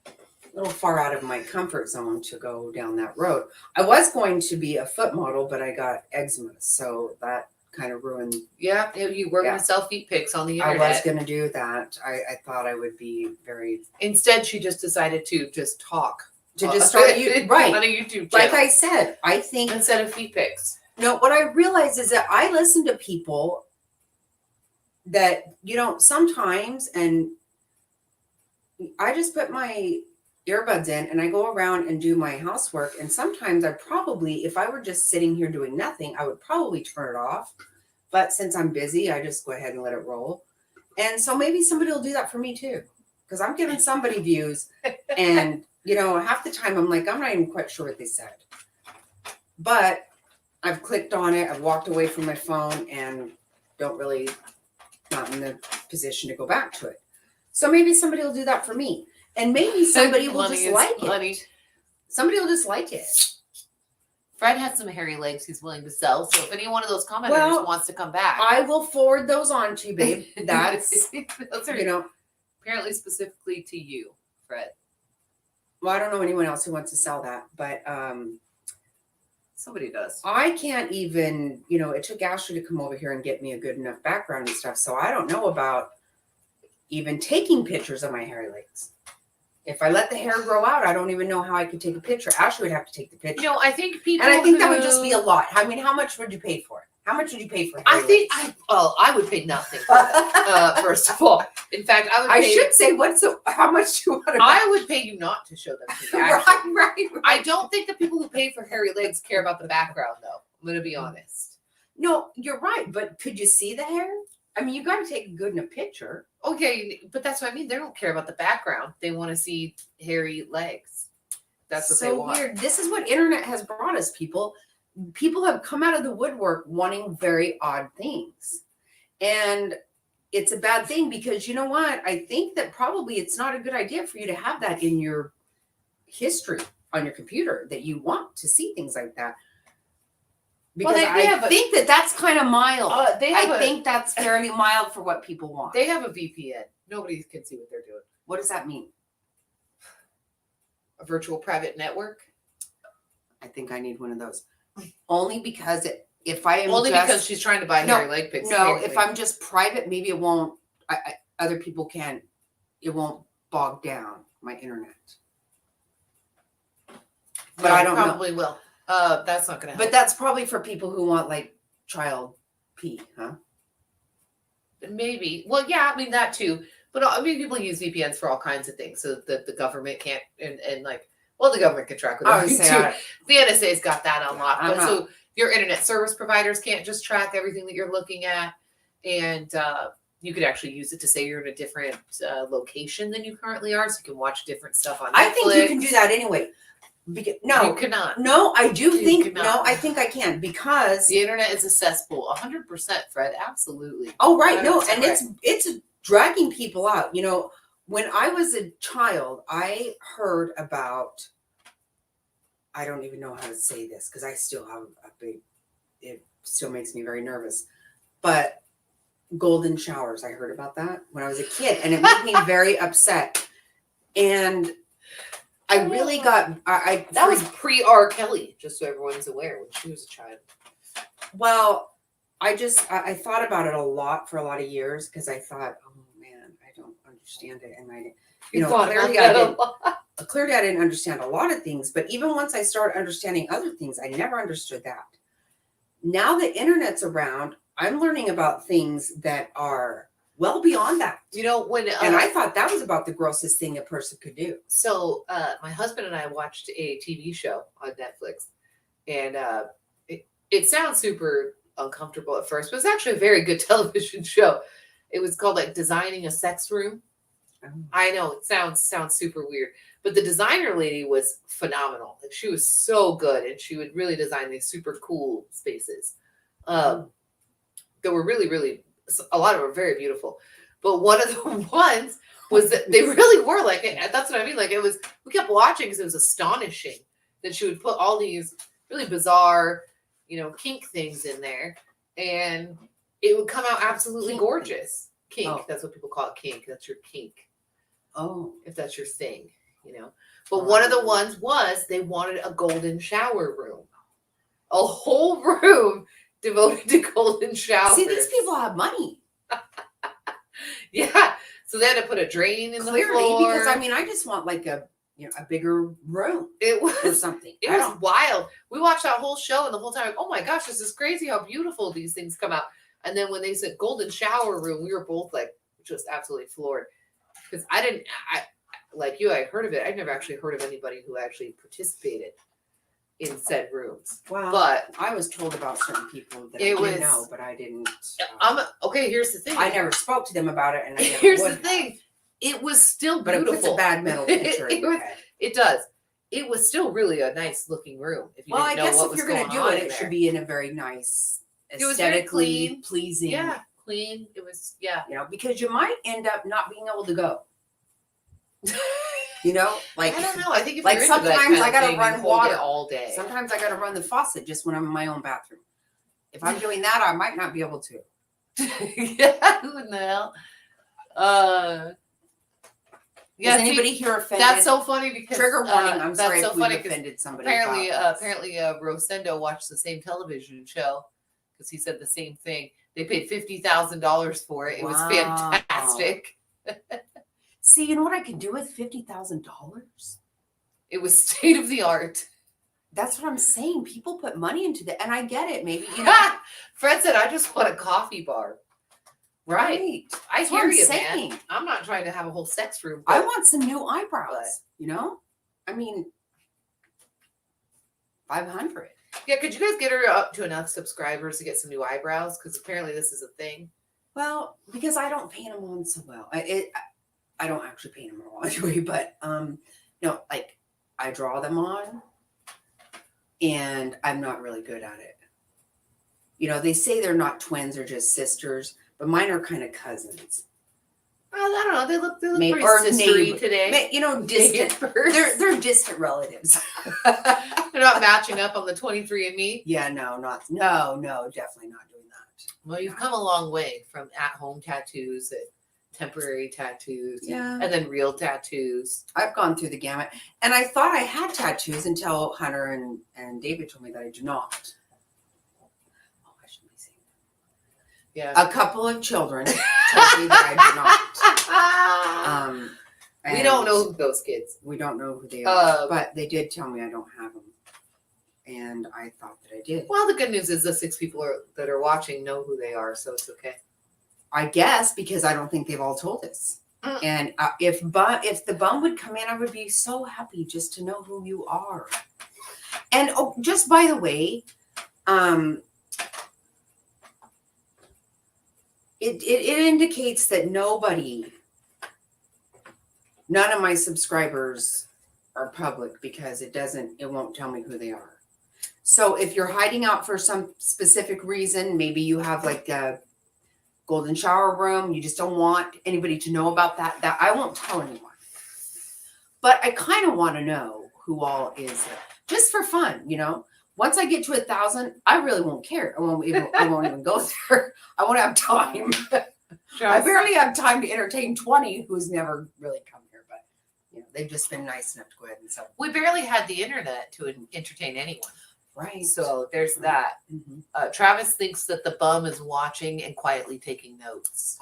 a little far out of my comfort zone to go down that road. I was going to be a foot model, but I got eczema, so that kind of ruined. yeah, you were Yeah. gonna sell feet pics on the I internet. was going to do that. I thought I would be very Instead, she just decided to just talk. to just start you on right. a YouTube Like channel I said, I think instead of feet pics. no. What I realize is that I listen to people that sometimes, and I just put my earbuds in and I go around and do my housework. And sometimes if I were just sitting here doing nothing, I would probably turn it off. But since I'm busy, I just go ahead and let it roll. And so maybe somebody will do that for me too, because I'm giving somebody views, and half the time I'm like, I'm not even quite sure what they said. But I've clicked on it, I've walked away from my phone, and not in the position to go back to it. So maybe somebody will do that for me. And maybe somebody will Money just is like money. it. Somebody will just like it. Fred has some hairy legs he's willing to sell. So if any one of those commenters Well, wants to come back, I will forward those on to you, babe. That's, those are apparently specifically to you, Fred. well, I don't know anyone else who wants to sell that, but Somebody does. I can't even, it took Ashley to come over here and get me a good enough background and stuff. So I don't know about even taking pictures of my hairy legs. If I let the hair grow out, I don't even know how I could take a picture. Ashley would have to take the picture. I think people. And I think that would just be a lot. I mean, how much would you pay for it? How much would you pay for hairy legs? I would pay nothing for that, first of all. In fact, I would I pay, should say, how much do you want to I would pay you not to show them to me. actually. right. I don't think the people who pay for hairy legs care about the background, though. I'm going to be honest. No, you're right. But could you see the hair? I mean, you got to take a good enough picture. Okay, but that's what I mean. They don't care about the background. They want to see hairy legs. That's what they want. Weird. This is what internet has brought us, people. People have come out of the woodwork wanting very odd things. And it's a bad thing because you know what? I think that probably it's not a good idea for you to have that in your history on your computer, that you want to see things like that. Because I think that that's kind of mild. I think that's fairly mild for what people want. They have a VPN. Nobody can see what they're doing. What does that mean? A virtual private network? I think I need one of those. Only because if I am Only just, because she's trying to buy No, hairy leg pics. no, apparently. if I'm just private, maybe it won't. Other people can. It won't bog down my internet. But No, I don't know. probably will. That's not gonna help. But that's probably for people who want like child P, huh? Maybe. Well, yeah, I mean that too. But I mean, people use VPNs for all kinds of things, so that the government can't and like, well, the government can track I would everything say too. The NSA's got that unlocked, I'm but not- so your internet service providers can't just track everything that you're looking at, and you could actually use it to say you're in a different location than you currently are, so you can watch different stuff on Netflix. I think you can do that anyway. You No, cannot. no, I do You think cannot. no, I think I can because The internet is a cesspool, 100%, Fred. Absolutely. oh right, no, 100% and it's dragging people out. You know, when I was a child, I heard about. I don't even know how to say this because I still have a big. It still makes me very nervous, but golden showers. I heard about that when I was a kid, and it made me very upset. And I really got. That was pre R. Kelly, just so everyone's aware, when she was a child. Well, I thought about it a lot for a lot of years because I thought, oh man, I don't understand it, and You thought about that a lot. clearly I didn't understand a lot of things, but even once I started understanding other things, I never understood that. Now the internet's around, I'm learning about things that are well beyond that. You know, when And I thought that was about the grossest thing a person could do. so my husband and I watched a TV show on Netflix, and it sounds super uncomfortable at first, but it's actually a very good television show. It was called like Designing a Sex Room. Oh. I know it sounds super weird, but the designer lady was phenomenal. Like she was so good, and she would really design these super cool spaces. That were really a lot of them were very beautiful, but one of the ones was that they really were like, that's what I mean. Like it was, we kept watching because it was astonishing that she would put all these really bizarre, kink things in there, and it would come out absolutely Kink gorgeous. Kink, Oh. that's what people call it. Kink. That's your kink, Oh. if that's your thing, But one of the ones was they wanted a golden shower room, a whole room devoted to golden showers. See, these people have money. Yeah. So they had to put a drain in Clearly, the floor. because I mean, I just want like a bigger room it or was something. it I was don't- wild. We watched that whole show, and the whole time, like, oh my gosh, this is crazy how beautiful these things come out. And then when they said golden shower room, we were both like just absolutely floored, because I like you, I heard of it. I'd never actually heard of anybody who actually participated in said rooms. Well, But I was told about certain people that It I was- didn't know, but I didn't. okay. Here's the thing. I never spoke to them about it, and I never Here's would the have. thing. It was still But it beautiful. puts a bad mental picture in It your was- head. It does. It was still really a nice looking room. If you Well, I didn't know guess what if was you're going going to do on it, in it there. should be in a very nice, It was very aesthetically clean. pleasing. Yeah, clean. It was, yeah. Because you might end up not being able to go. Like I don't know. I think if like you're into that sometimes kind I of gotta thing, you run hold water. it all day. sometimes I got to run the faucet just when I'm in my own bathroom. If I'm doing that, I might not be able to. Yeah, who in the hell? Yeah, Is see, anybody here offended? that's so funny because Trigger warning. I'm that's sorry so if we funny 'cause offended somebody. apparently, about this. Rosendo watched the same television show because he said the same thing. They paid $50,000 for it. It was Wow. fantastic. See, you know what I could do with $50,000? It was state of the art. That's what I'm saying. People put money into that, and I get it. Maybe Fred said, "I just want a coffee bar." Right. I That's what hear I'm you, saying. man. I'm not trying to have a whole sex room. I but- want some new eyebrows. I mean, 500. Yeah, could you guys get her up to enough subscribers to get some new eyebrows? Because apparently this is a thing. Well, because I don't paint them on so well. I don't actually paint them all anyway, but like I draw them on, and I'm not really good at it. They say they're not twins; they're just sisters, but mine are kind of cousins. Well, I don't know. They look Maybe- pretty or sistery neighbor. today. Distant. Neighbors. They're distant relatives. They're not matching up on the 23andMe. Yeah, no, definitely not doing that. Well, you've come a long way from at-home tattoos that temporary tattoos, Yeah. and then real tattoos. I've gone through the gamut. And I thought I had tattoos until Hunter and David told me that I do not. Oh, I shouldn't be saying Yeah. that. A couple of children told me that I do not. We don't and know those kids. We don't know who they are. Um, But they did tell me I don't have them. And I thought that I did. Well, the good news is the 6 people that are watching know who they are, so it's okay. I guess because I don't think they've all told us. Mm. And if the bum would come in, I would be so happy just to know who you are. And oh, just by the way, it indicates that none of my subscribers are public because it won't tell me who they are. So if you're hiding out for some specific reason, maybe you have like a golden shower room, you just don't want anybody to know about that I won't tell anyone. But I kind of want to know who all is there, just for fun, Once I get to 1,000, I really won't care. I won't even go there. I won't have time. I barely have time to entertain 20 who's never really come here, but they've just been nice enough to go ahead and sell. We barely had the internet to entertain anyone. Right. So there's that. Mhm. Travis thinks that the bum is watching and quietly taking notes.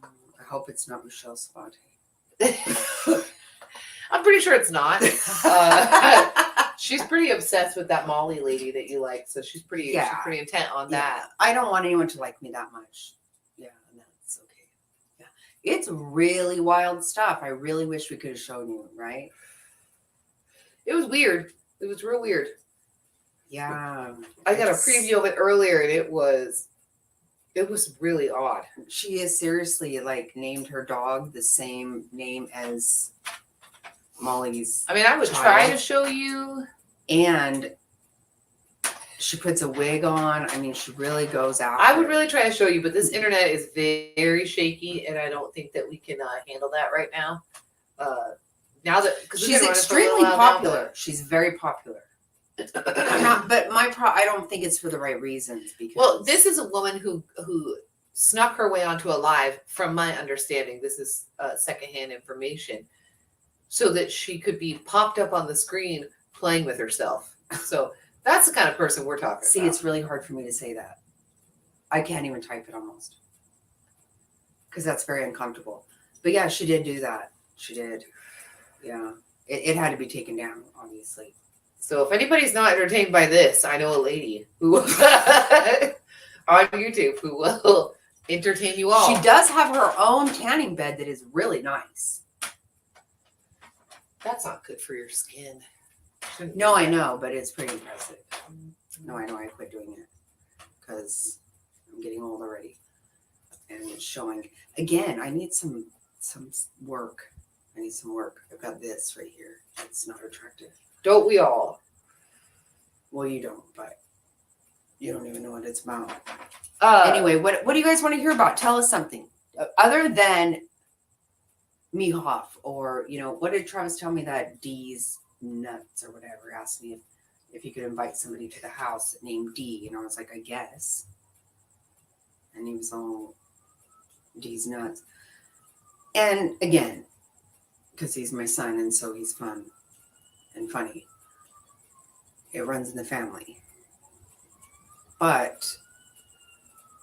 I hope it's not Michelle Savate. I'm pretty sure it's not. She's pretty obsessed with that Molly lady that you like, so she's pretty intent on that. I don't want anyone to like me that much. Yeah, and that's okay. Yeah. It's really wild stuff. I really wish we could have shown you, right? It was weird. It was real weird. Yeah. I got a preview of it earlier, and it was really odd. She has seriously named her dog the same name as Molly's. I mean, I would try to show you. And she puts a wig on. I mean, she really goes out. I would really try to show you, but this internet is very shaky, and I don't think that we can handle that right now. Now that she's extremely popular, she's very popular. I don't think it's for the right reasons. Because this is a woman who snuck her way onto a live. From my understanding, this is secondhand information, so that she could be popped up on the screen playing with herself. So that's the kind of person we're talking See, about. it's really hard for me to say that. I can't even type it almost because that's very uncomfortable. But yeah, she did do that. She did. Yeah, it had to be taken down, obviously. So if anybody's not entertained by this, I know a lady who on YouTube who will entertain you all. She does have her own tanning bed that is really nice. That's not good for your skin. No, I know, but it's pretty impressive. No, I know I quit doing it because I'm getting old already. And it's showing. Again, I need some work. I need some work. I've got this right here. It's not attractive. Don't we all? Well, you don't, but you don't even know what it's about. Anyway, Anyway, what do you guys want to hear about? Tell us something. Other than Mehoff or, what did Travis tell me that D's nuts or whatever asked me if you could invite somebody to the house named D, and I was like, I guess. And he was all D's nuts. And again, because he's my son and so he's fun and funny. It runs in the family. But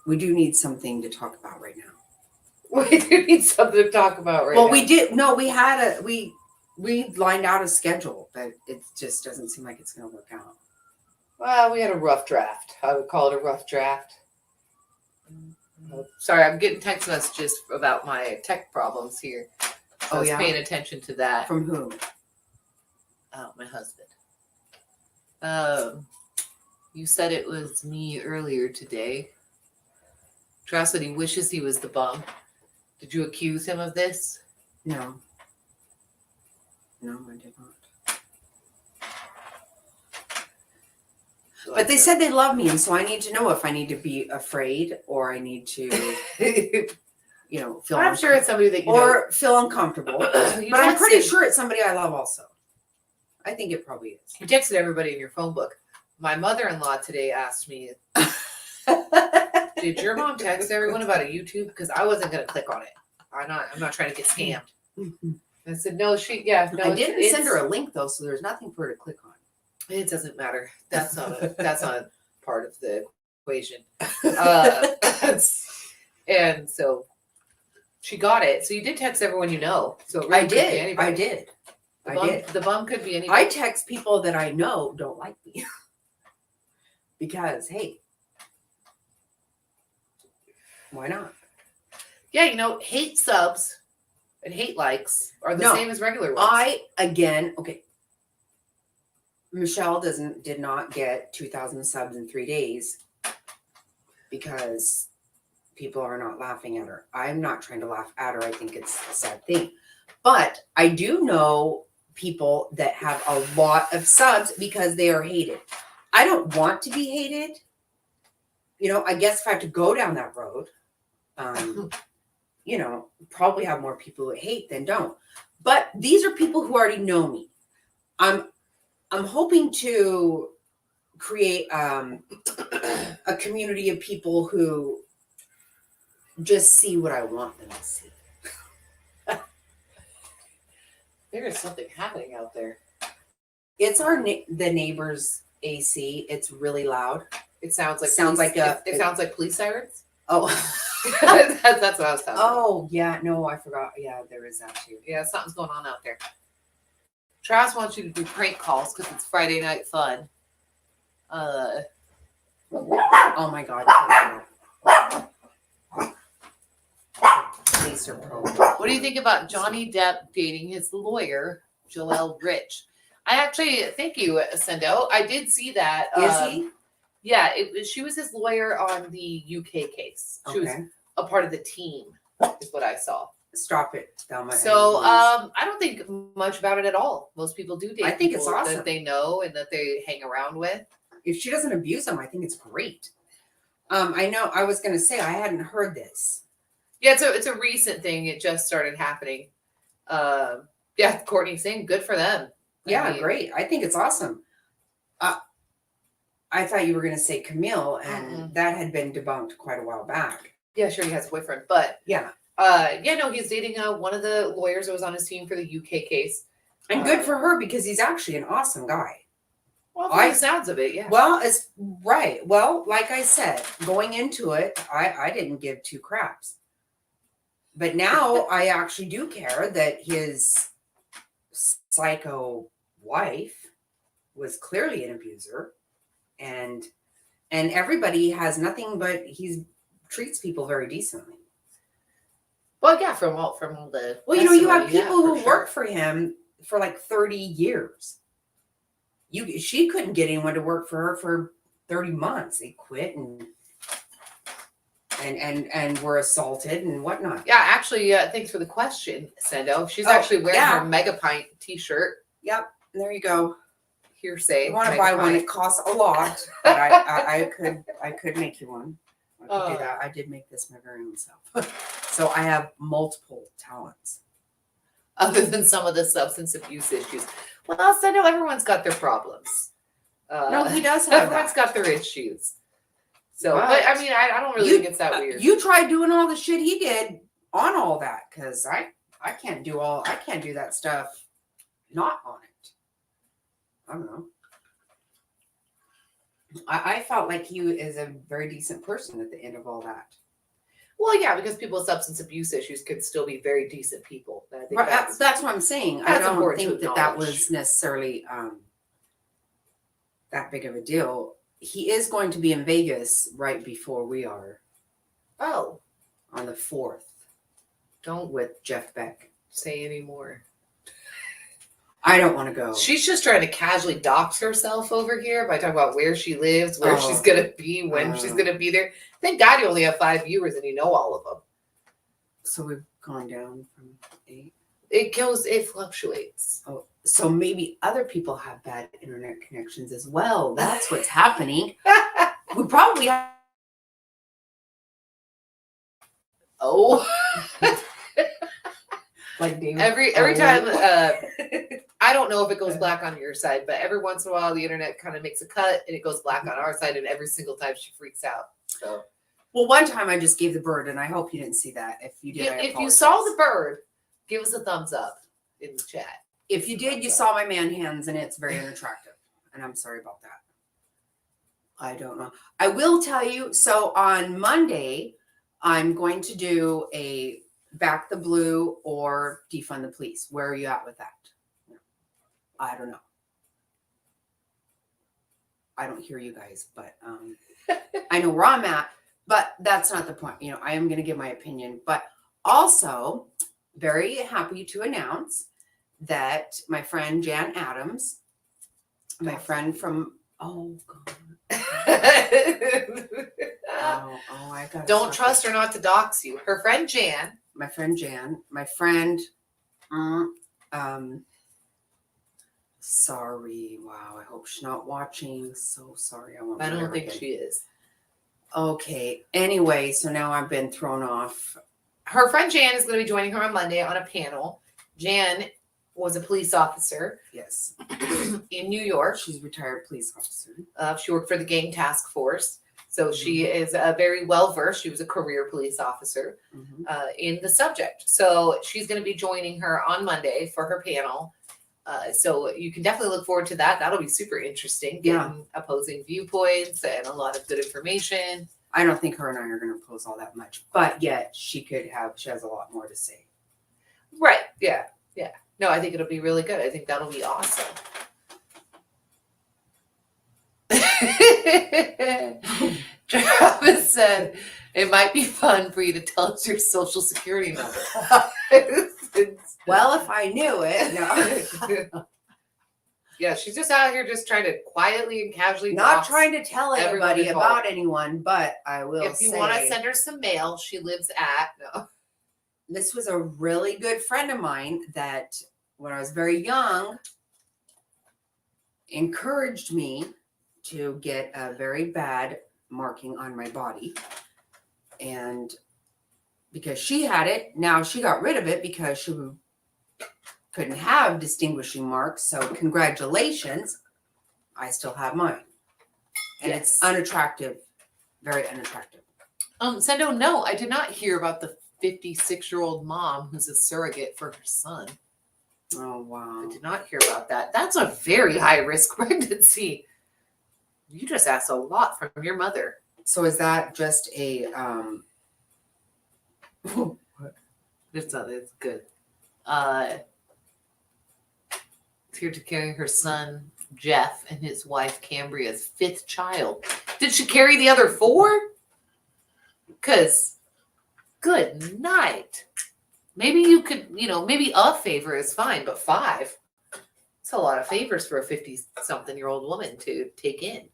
we do need something to talk about right now. we do need something to talk about right now. Well, we did. No, we lined out a schedule, but it just doesn't seem like it's going to work out. Well, we had a rough draft. I would call it a rough draft. Sorry, I'm getting text messages about my tech problems here. I was paying attention to that. From whom? Oh, my husband. You said it was me earlier today. Travis said he wishes he was the bum. Did you accuse him of this? No. No, I did not. But they said they love me, and so I need to know if I need to be afraid or I need to, feel I'm sure it's somebody that you or feel uncomfortable. know. But I'm pretty sure it's somebody I love also. I think it probably is. You texted everybody in your phone book. My mother-in-law today asked me Did your mom text everyone about a YouTube? Because I wasn't gonna click on it. I'm not trying to get scammed. I said no. No, I didn't send her a link though, so there's nothing for her to click on. It doesn't matter. That's not a part of the equation. And so she got it. So you did text everyone you know. So it really could be anybody. I did. The bum could be anybody. I text people that I know don't like me. Because hey, why not? Yeah, hate subs and hate likes are the No, same as regular ones. Okay. Michelle did not get 2,000 subs in 3 days because people are not laughing at her. I'm not trying to laugh at her. I think it's a sad thing. But I do know people that have a lot of subs because they are hated. I don't want to be hated. I guess if I have to go down that road, probably have more people who hate than don't. But these are people who already know me. I'm hoping to create a community of people who just see what I want them to see. There is something happening out there. It's the neighbor's AC. It's really loud. It sounds like it sounds like police sirens. Oh, that's what I was talking about. Oh yeah, no, I forgot. Yeah, there is that too. Yeah, something's going on out there. Travis wants you to do prank calls because it's Friday night fun. Oh my God. Police are pro. What do you think about Johnny Depp dating his lawyer, Joelle Rich? I actually, thank you, Sendo. I did see that. Is he? Yeah, she was his lawyer on the UK case. She was a part of the team, is what I saw. Stop it, Thelma. So I don't think much about it at all. Most people do date I think it's people awesome that they know and that they hang around with. If she doesn't abuse them, I think it's great. I know. I was going to say I hadn't heard this. Yeah, it's a recent thing. It just started happening. Yeah, Courtney saying good for them. Yeah, great. I think it's awesome. I thought you were going to say Camille, and that had been debunked quite a while back. Yeah, sure, he has a boyfriend, but yeah, he's dating one of the lawyers that was on his team for the UK case, and good for her because he's actually an awesome guy. Well, by the sounds of it, yeah. Well, it's right. Well, like I said, going into it, I didn't give two craps, but now I actually do care that his psycho wife was clearly an abuser. And everybody has nothing but he treats people very decently. Well, yeah, from all the you have people who work for him for like 30 years. She couldn't get anyone to work for her for 30 months. They quit and were assaulted and whatnot. Yeah, actually, thanks for the question, Sendo. She's actually wearing her Megapint t-shirt. Yep, there you go. Hearsay. I want to buy one. It costs a lot, but I could make you one. I could do that. I did make this my very own self. So I have multiple talents. Other than some of the substance abuse issues. Well, I know everyone's got their problems. No, he does have everyone's got their issues. So, but I mean, I don't really think it's that weird. You tried doing all the shit he did on all that because I can't do that stuff not on it. I don't know. I felt like he is a very decent person at the end of all that. Well, yeah, because people with substance abuse issues could still be very decent people. I think that's what I'm saying. I don't think that was necessarily that big of a deal. He is going to be in Vegas right before we are. Oh. On the 4th. Don't with Jeff Beck. Say anymore. I don't want to go. She's just trying to casually dox herself over here by talking about where she lives, where she's going to be, when she's going to be there. Thank God you only have 5 viewers and you know all of them. So we've gone down from 8. It fluctuates. Oh, so maybe other people have bad internet connections as well. That's what's happening. We probably have. Oh. Like David. Every time, I don't know if it goes black on your side, but every once in a while the internet kind of makes a cut and it goes black on our side, and every single time she freaks out. So Well, one time I just gave the bird, and I hope you didn't see that. If you did, I If you apologize. saw the bird, give us a thumbs up in the chat. If you did, you saw my man hands, and it's very unattractive. And I'm sorry about that. I don't know. I will tell you. So on Monday, I'm going to do a back the blue or defund the police. Where are you at with that? I don't know. I don't hear you guys, but I know where I'm at. But that's not the point. You know, I am going to give my opinion. But also, very happy to announce that my friend Jan Adams, my friend from oh god, I got. Don't trust her not to dox you. Her friend Jan. My friend Jan, my friend. Sorry. Wow. I hope she's not watching. So sorry. I don't think she is. Okay. Anyway, so now I've been thrown off. Her friend Jan is going to be joining her on Monday on a panel. Jan was a police officer Yes. in New York. She's a retired police officer. She worked for the gang task force. So she is very well versed. She was a career police officer in the subject. So she's going to be joining her on Monday for her panel. So you can definitely look forward to that. That'll be super interesting, getting opposing viewpoints and a lot of good information. I don't think her and I are going to oppose all that much, but yet she has a lot more to say. Right. Yeah. Yeah. No, I think it'll be really good. I think that'll be awesome. Travis said it might be fun for you to tell us your social security number. Well, if I knew it, no. Yeah, she's just out here just trying to quietly and casually Not dox trying to tell everyone anybody involved. about anyone, but I will If you say want to send her some mail, she lives at this was a really good friend of mine that when I was very young encouraged me to get a very bad marking on my body. And because she had it, now she got rid of it because she couldn't have distinguishing marks. So congratulations, I still have mine. And it's unattractive, very unattractive. Sendo, no, I did not hear about the 56-year-old mom who's a surrogate for her son. Oh, wow. I did not hear about that. That's a very high risk pregnancy. You just asked a lot from your mother. So is that just a It's good. Here to carry her son Jeff and his wife Cambria's 5th child. Did she carry the other 4? Because good night. Maybe you could, maybe a favor is fine, but 5. It's a lot of favors for a 50-something-year-old woman to take in.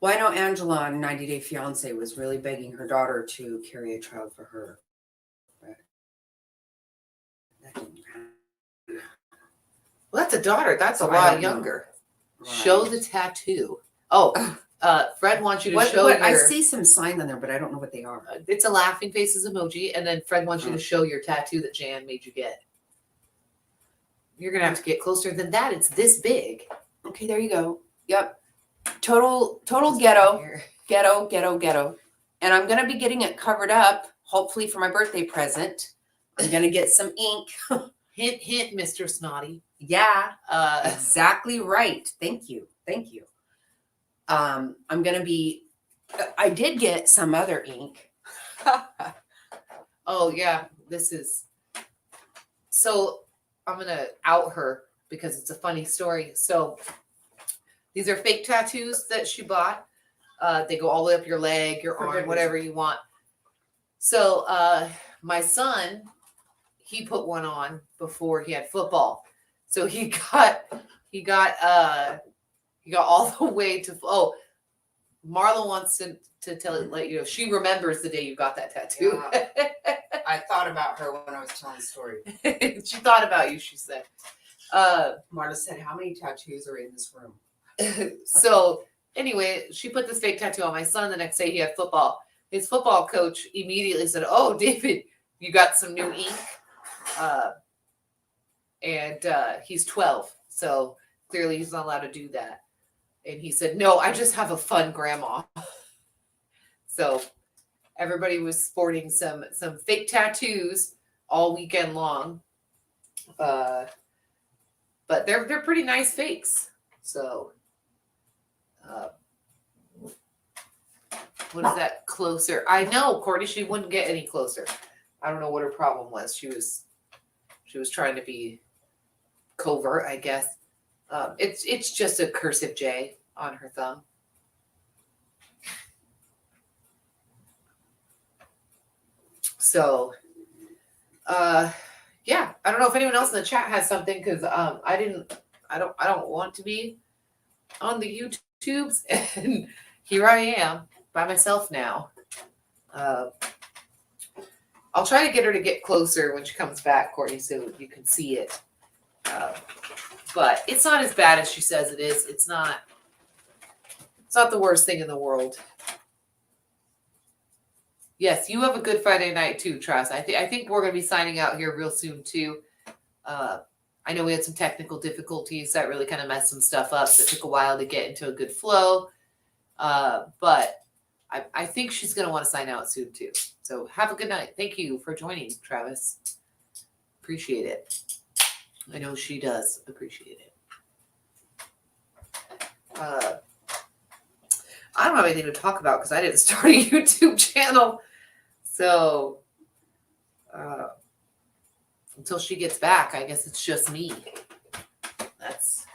Well, I know Angela on 90 Day Fiance was really begging her daughter to carry a child for her. But that didn't happen. Well, that's a daughter. That's a So I lot don't know. younger. Right. Show the tattoo. Oh, Fred wants you to show what, your... I see some signs on there, but I don't know what they are. It's a laughing faces emoji, and then Fred wants you to show your tattoo that Jan made you get. You're going to have to get closer than that. It's this big. Okay, there you go. Yep. Total ghetto. Ghetto. And I'm going to be getting it covered up, hopefully for my birthday present. I'm going to get some ink. Hint, hint, Mr. Snotty. Yeah, exactly right. Thank you. I'm going to be, I did get some other ink. Oh, yeah. So I'm going to out her because it's a funny story. So these are fake tattoos that she bought. They go all the way up your leg, your arm, whatever you want. So my son, he put one on before he had football. So he got all the way to. Oh, Marla wants to let you know she remembers the day you got that tattoo. Yeah. I thought about her when I was telling the story. She thought about you. She said. Marta said, "How many tattoos are in this room?" So anyway, she put this fake tattoo on my son. The next day he had football. His football coach immediately said, "Oh, David, you got some new ink." And he's 12, so clearly he's not allowed to do that. And he said, no, I just have a fun grandma. So everybody was sporting some fake tattoos all weekend long. But they're pretty nice fakes. So what is that closer? I know, Courtney, she wouldn't get any closer. I don't know what her problem was. She was trying to be covert, I guess. It's just a cursive J on her thumb. So, yeah, I don't know if anyone else in the chat has something because I don't want to be on the YouTubes, and here I am by myself now. I'll try to get her to get closer when she comes back, Courtney, so you can see it. But it's not as bad as she says it is. It's not the worst thing in the world. Yes, you have a good Friday night too, Trust. I think we're going to be signing out here real soon too. I know we had some technical difficulties that really kind of messed some stuff up. So it took a while to get into a good flow. But I think she's going to want to sign out soon too. So have a good night. Thank you for joining, Travis. Appreciate it. I know she does appreciate it. I don't have anything to talk about because I didn't start a YouTube channel. So until she gets back, I guess it's just me. That's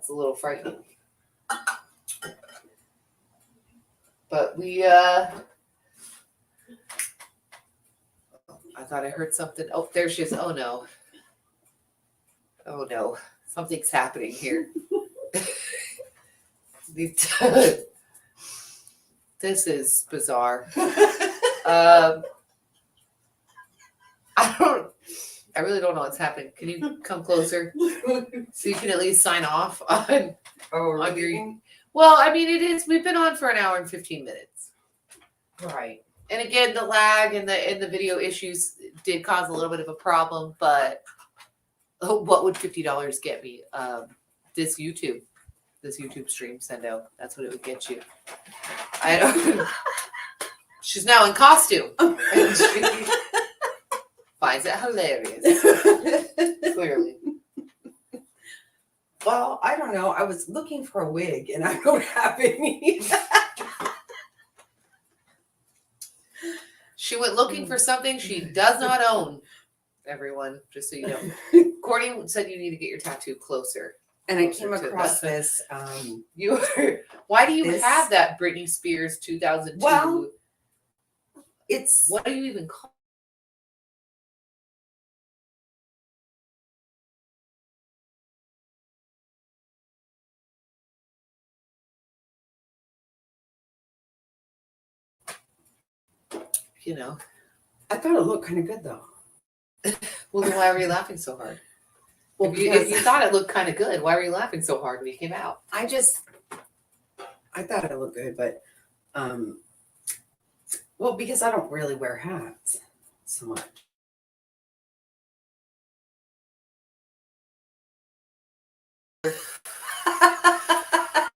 a little frightening. But we I thought I heard something. Oh, there she is. Oh no. Oh no. Something's happening here. This is bizarre. I really don't know what's happening. Can you come closer so you can at least sign off on your? Well, I mean, it is. We've been on for an hour and 15 minutes, Right. and again, the lag and the video issues did cause a little bit of a problem. But what would $50 get me? This YouTube stream send out. That's what it would get you. I don't. She's now in costume. And she finds it hilarious. Clearly. Well, I don't know. I was looking for a wig and I don't have any. She went looking for something she does not own. Everyone, just so you know. Courtney said you need to get your tattoo closer. And I came Closer to across the- this. Why do you This- have that Britney Spears 2002? Well, it's What do you even call? You know. I thought it looked kind of good though. Well, then why were you laughing so hard? Well, If you thought it looked kind of good, why were you laughing so hard when it came out? I thought it looked good, but well, because I don't really wear hats so much. I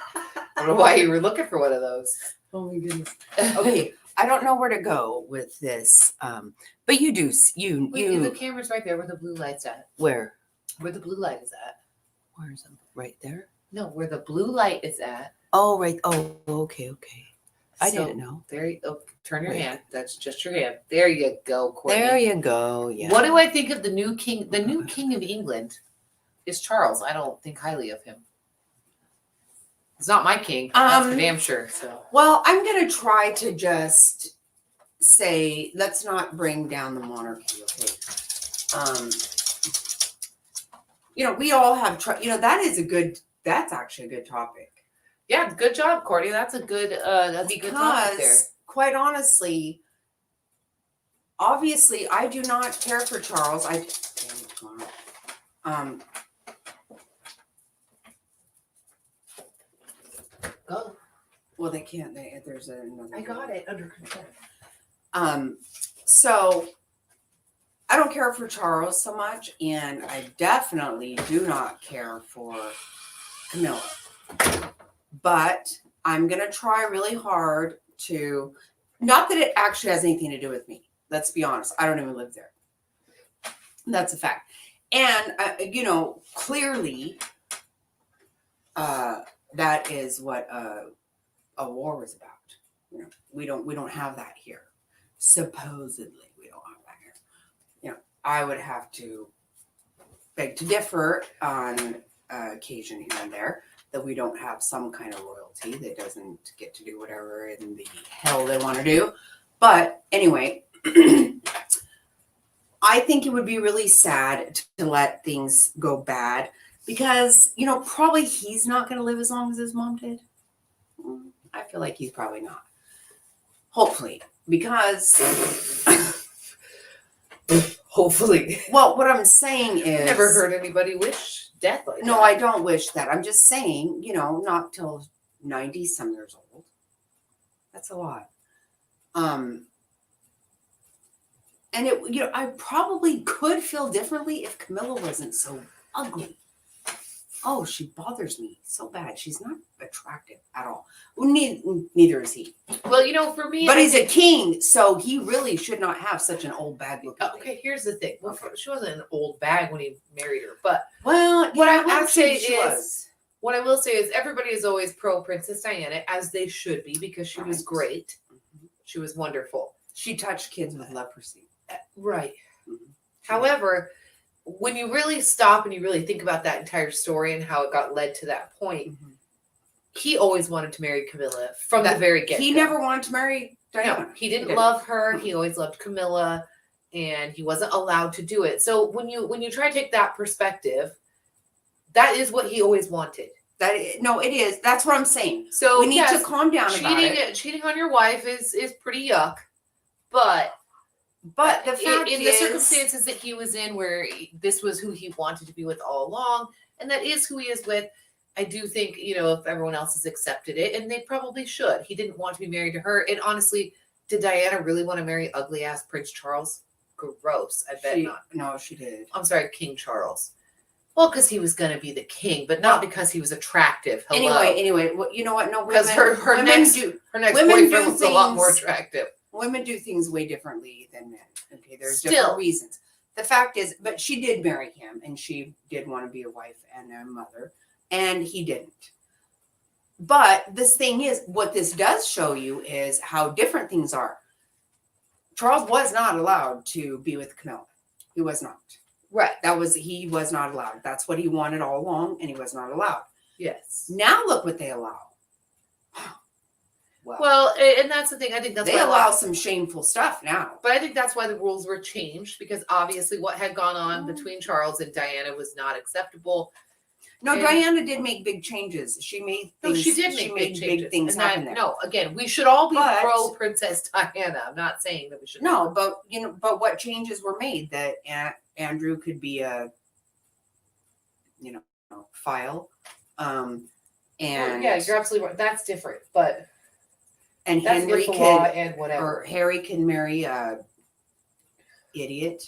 don't know why you were looking for one of those. Oh my goodness. Okay, I don't know where to go with this, but you do. You The camera's right there where the blue light's at. where? Where the blue light is at. Where's it? Right there? No, where the blue light is at. Oh, right. Oh, okay. I So, didn't know. There you go. Turn your Wait. hand. That's just your hand. There you go, Courtney. There you go. Yeah. What do I think of the new king? The new king of England is Charles. I don't think highly of him. He's not my king. That's for damn sure. So Well, I'm going to try to just say, let's not bring down the monarchy, okay? We all have, that's actually a good topic. yeah, good job, Courtney. That's a good topic there. Because, quite honestly, obviously, I do not care for Charles. Go. Well, they can't. There's another. I got it under control. So I don't care for Charles so much, and I definitely do not care for Camilla. but I'm going to try really hard to, not that it actually has anything to do with me. Let's be honest. I don't even live there. That's a fact. And, clearly, that is what a war is about. We don't have that here. Supposedly, we don't have that here. I would have to beg to differ on occasion here and there that we don't have some kind of royalty that doesn't get to do whatever in the hell they want to do. But anyway, I think it would be really sad to let things go bad because, probably he's not going to live as long as his mom did. I feel like he's probably not. Hopefully, because Hopefully. well, what I'm saying is Never heard anybody wish death like that. No, I don't wish that. I'm just saying, not till 90 some years old. That's a lot. And it, I probably could feel differently if Camilla wasn't so ugly. Oh, she bothers me so bad. She's not attractive at all. Neither is he. Well, for me, But he's a king, so he really should not have such an old bag looking. Okay, here's the thing. Well, she wasn't an old bag when he married her, but Well, what I will actually, say she is, was. what I will say is, everybody is always pro Princess Diana, as they should be, because she was Right. great. She was wonderful. She touched kids with leprosy. Right. Mhm. However, when you really stop and you really think about that entire story and how it got led to that point, he always wanted to marry Camilla from the very get-go. He never wanted to marry Diana. No, he didn't love her. He always loved Camilla, and he wasn't allowed to do it. So when you try to take that perspective, that is what he always wanted. No, it is. That's what I'm saying. So We need to calm down about it. cheating on your wife is pretty yuck, but the fact in is, the circumstances that he was in, where this was who he wanted to be with all along, and that is who he is with. I do think, if everyone else has accepted it, and they probably should. He didn't want to be married to her. And honestly, did Diana really want to marry ugly ass Prince Charles? Gross. I bet not. No, she did. I'm sorry, King Charles. Well, because he was going to be the king, but not because he was attractive. Hello. Anyway, well, you know what? No, because her women next do boyfriend do was a lot more things- attractive. women do things way differently than men. Okay, there's Still. different reasons. The fact is, but she did marry him, and she did want to be a wife and a mother, and he didn't. But this thing is, what this does show you is how different things are. Charles was not allowed to be with Camilla. He was not. Right. He was not allowed. That's what he wanted all along, and he was not allowed. Yes. Now look what they allow. Well, and that's the thing. I think that's they why allow some shameful stuff now. But I think that's why the rules were changed, because obviously what had gone on between Charles and Diana was not acceptable. No, And- Diana did make big changes. She made No, things, she did make big changes. things And happen that, there. no, again, we should all be But- pro Princess Diana. I'm not saying that we should. No, but but what changes were made that Andrew could be a file, Well, and yeah, you're absolutely right. That's different, but and that's Henry with the law could and whatever. or Harry can marry a idiot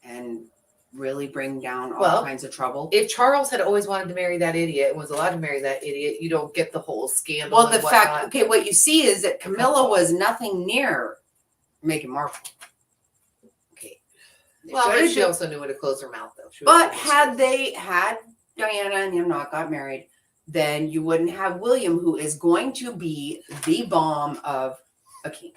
and really bring down all Well, kinds of trouble. If Charles had always wanted to marry that idiot and was allowed to marry that idiot, you don't get the whole scandal. Well, and the fact, whatnot. okay, what you see is that Camilla was nothing near Meghan Markle. Okay. Well, Should but have she done- also knew when to close her mouth, though. She was But pretty had Diana and him not got married, then you wouldn't have William, who is going to be the bomb of a king.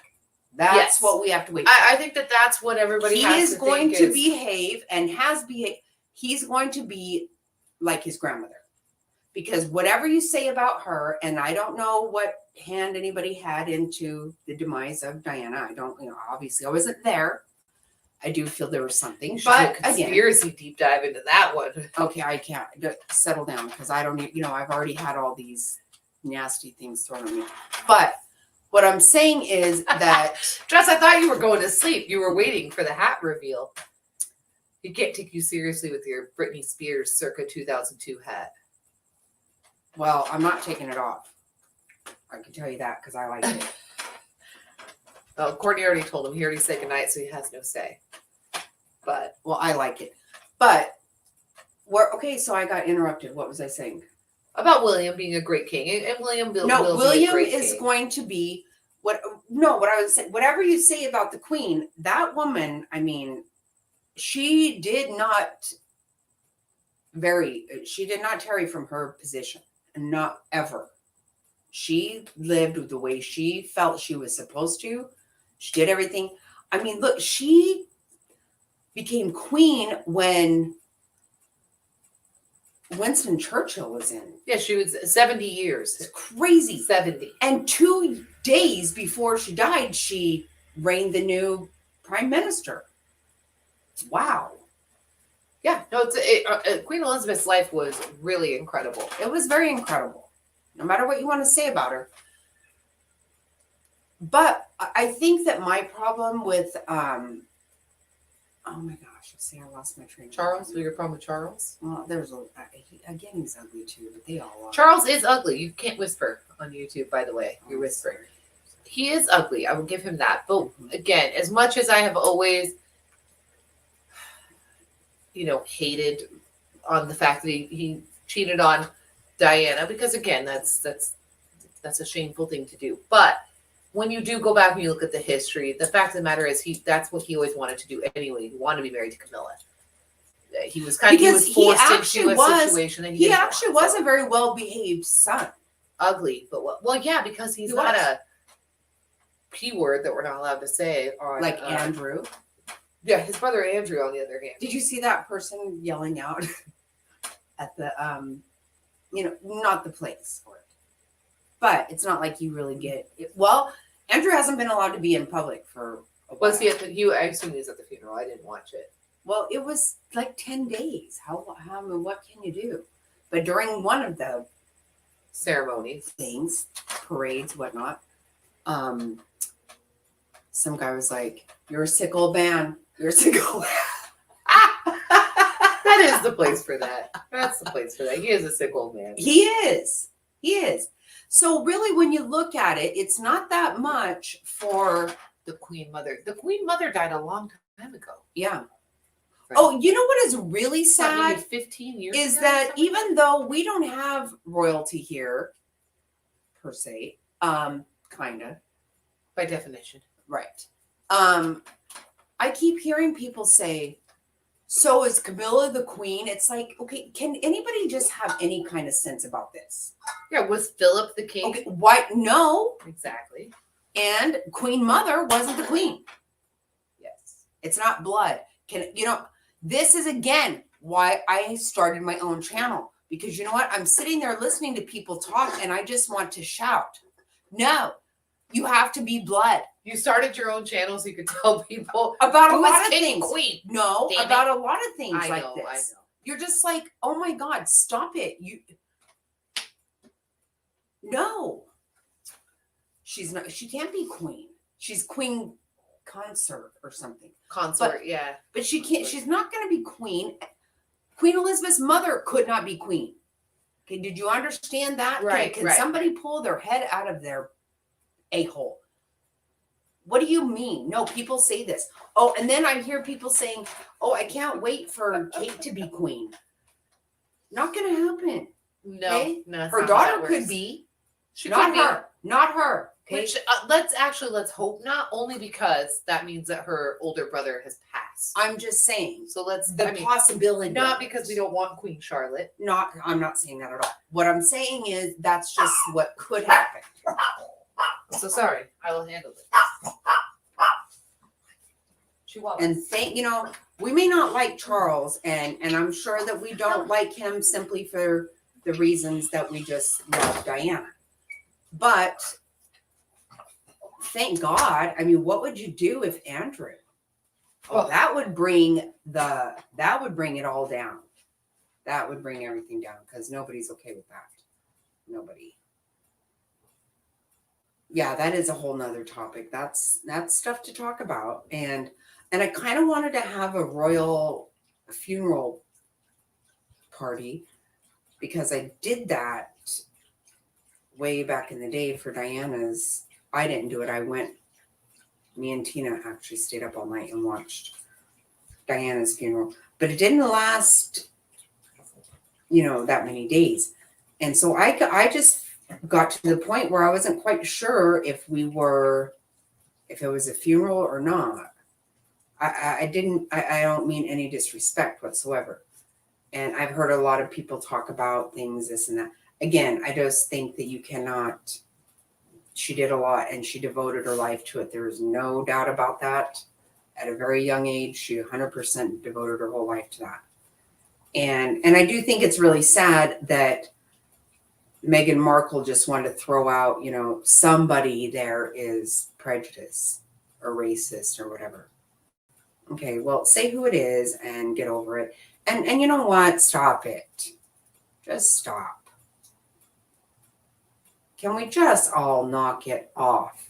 That's Yes. what we have to wait. I think that's what everybody He has is to going think to is- behave and has behaved. He's going to be like his grandmother, because whatever you say about her, and I don't know what hand anybody had into the demise of Diana. I don't, obviously I wasn't there. I do feel there was something, You should do a but again, conspiracy deep dive into that one. okay, I can't settle down because I don't, I've already had all these nasty things thrown at me. But what I'm saying is that Jess, I thought you were going to sleep. You were waiting for the hat reveal. You can't take you seriously with your Britney Spears circa 2002 hat. well, I'm not taking it off. I can tell you that because I like it. Oh, Courtney already told him. He already said goodnight, so he has no say. But Well, I like it. But okay, so I got interrupted. What was I saying? about William being a great king, and William will be a William great is king. going to be what I would say, whatever you say about the queen, that woman, I mean, she did not tarry from her position, and not ever. She lived the way she felt she was supposed to. She did everything. I mean, look, she became queen when Winston Churchill was in. Yeah, she was 70 years. It's crazy. 70. And 2 days before she died, she reigned the new prime minister. Wow. Yeah, no, Queen Elizabeth's life was really incredible. It was very incredible, no matter what you want to say about her. But I think that my problem with, oh my gosh, I lost my train of Charles, thought. your problem with Charles? Well, again, he's ugly too, but they all are. Charles is ugly. You can't whisper on YouTube, by the way. You're whispering. He is ugly. I will give him that. But again, as much as I have always, hated on the fact that he cheated on Diana, because again, that's a shameful thing to do. But when you do go back and you look at the history, the fact of the matter is that's what he always wanted to do anyway. He wanted to be married to Camilla. He was forced into a situation that he actually was a very well-behaved son. Ugly, but yeah, because he's not a P word that we're not allowed to say on like Andrew. Yeah, his brother Andrew, on the other hand. Did you see that person yelling out at the not the place for it, but it's not like you really get it. Well, Andrew hasn't been allowed to be in public for a while. Was he I assume he was at the funeral. I didn't watch it. Well, it was like 10 days. How what can you do? But during one of the ceremonies, things, parades, whatnot, some guy was like, "You're a sick old man. You're a sick old man." That is the place for that. That's the place for that. He is a sick old man. He is. So really, when you look at it, it's not that much for the Queen Mother. The Queen Mother died a long time ago. Yeah. Right. Oh, you know what is really sad? Maybe 15 years is ago, that even though we don't have royalty here, per se, kind of. By definition. Right. I keep hearing people say, so is Camilla the queen? It's like, okay, can anybody just have any kind of sense about this? Yeah, was Philip the king? Okay, why? No. Exactly. And Queen Mother wasn't the queen. Yes. It's not blood. This is again why I started my own channel, because you know what? I'm sitting there listening to people talk and I just want to shout. No, you have to be blood. You started your own channel so you could tell people about a who lot is of king things. And queen. No, Damn about it. a lot of things I like know. this. You're just like, oh my God, stop it. No. She's not, she can't be queen. She's queen consort or something. Consort, yeah. But she can't, she's not going to be queen. Queen Elizabeth's mother could not be queen. Okay, did you understand that? Right. Can somebody pull their head out of their a-hole? What do you mean? No, people say this. Oh, and then I hear people saying, oh, I can't wait for Kate to be queen. Not going to happen. No, okay? No. Her daughter could be. She not could her. Be. Not her. Okay? Which let's hope not, only because that means that her older brother has passed. I'm just saying. So let's the possibility. Not because we don't want Queen Charlotte. I'm not saying that at all. What I'm saying is that's just what could happen. So sorry, I will handle it. And we may not like Charles, and I'm sure that we don't like him simply for the reasons that we just love Diana. But thank God. I mean, what would you do if Andrew? Oh, that would bring it all down. That would bring everything down, because nobody's okay with that. Nobody. Yeah, that is a whole nother topic. That's stuff to talk about. And I kind of wanted to have a royal funeral party, because I did that way back in the day for Diana's. I didn't do it. Me and Tina actually stayed up all night and watched Diana's funeral, but it didn't last, that many days. And so I just got to the point where I wasn't quite sure if it was a funeral or not. I don't mean any disrespect whatsoever. And I've heard a lot of people talk about things, this and that. Again, I just think that you cannot, she did a lot and she devoted her life to it. There is no doubt about that. At a very young age, she 100% devoted her whole life to that. And I do think it's really sad that Meghan Markle just wanted to throw out, somebody there is prejudice or racist or whatever. Okay, well, say who it is and get over it. And you know what? Stop it. Just stop. Can we just all knock it off?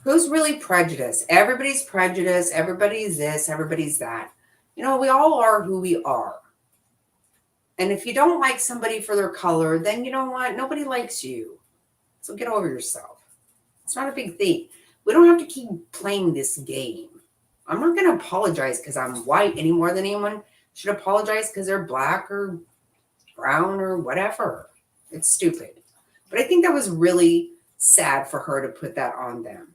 Who's really prejudiced? Everybody's prejudiced. Everybody's this, everybody's that. We all are who we are. And if you don't like somebody for their color, then you know what? Nobody likes you. So get over yourself. It's not a big thing. We don't have to keep playing this game. I'm not going to apologize because I'm white any more than anyone should apologize because they're black or brown or whatever. It's stupid. But I think that was really sad for her to put that on them.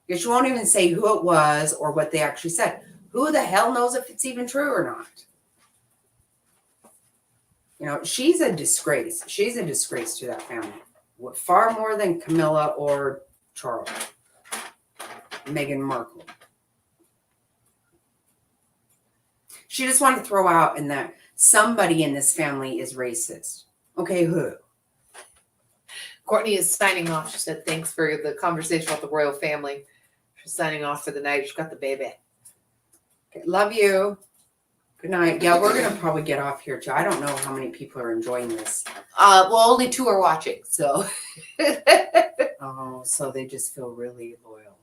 Because she won't even say who it was or what they actually said. Who the hell knows if it's even true or not? She's a disgrace. She's a disgrace to that family. Far more than Camilla or Charles. Meghan Markle. She just wanted to throw out in that somebody in this family is racist. Okay, who? Courtney is signing off. She said, thanks for the conversation about the royal family. She's signing off for the night. She's got the baby. Okay, love you. Good night. Yeah, we're going to probably get off here too. I don't know how many people are enjoying this. Well, only 2 are watching, so. Oh, so they just feel really loyal.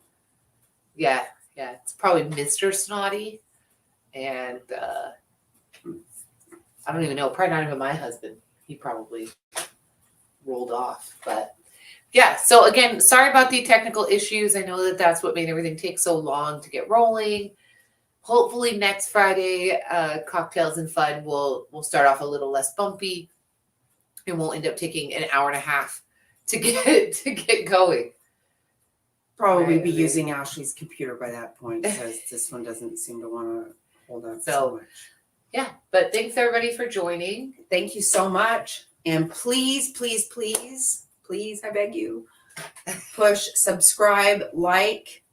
Yeah. It's probably Mr. Snotty. And I don't even know. Probably not even my husband. He probably rolled off. But yeah, so again, sorry about the technical issues. I know that's what made everything take so long to get rolling. Hopefully next Friday, Cocktails and Fun will start off a little less bumpy, and we'll end up taking an hour and a half to get going. Probably Right. be using Ashley's computer by that point because this one doesn't seem to want to hold up so much. Yeah, but thanks everybody for joining. Thank you so much. And please, please, please, please, I beg you, push subscribe, like,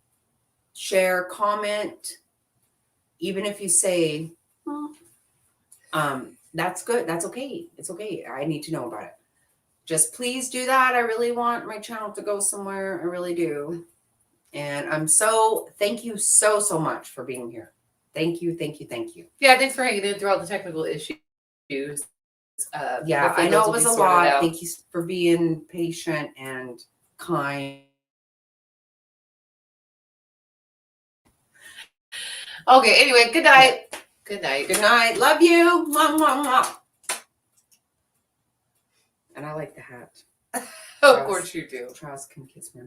share, comment. Even if you say, that's good. That's okay. It's okay. I need to know about it. Just please do that. I really want my channel to go somewhere. I really do. And thank you so, so much for being here. Thank you. Thank you. Thank you. Yeah, thanks for hanging in through all the technical issues. Yeah, hopefully I know those it will was be a sorted lot. out. Thank you for being patient and kind. Okay, anyway, good night. Good night. Good night. Love you. Mwah, mwah, mwah. And I like the hat. Of course you do. Charles can kiss me.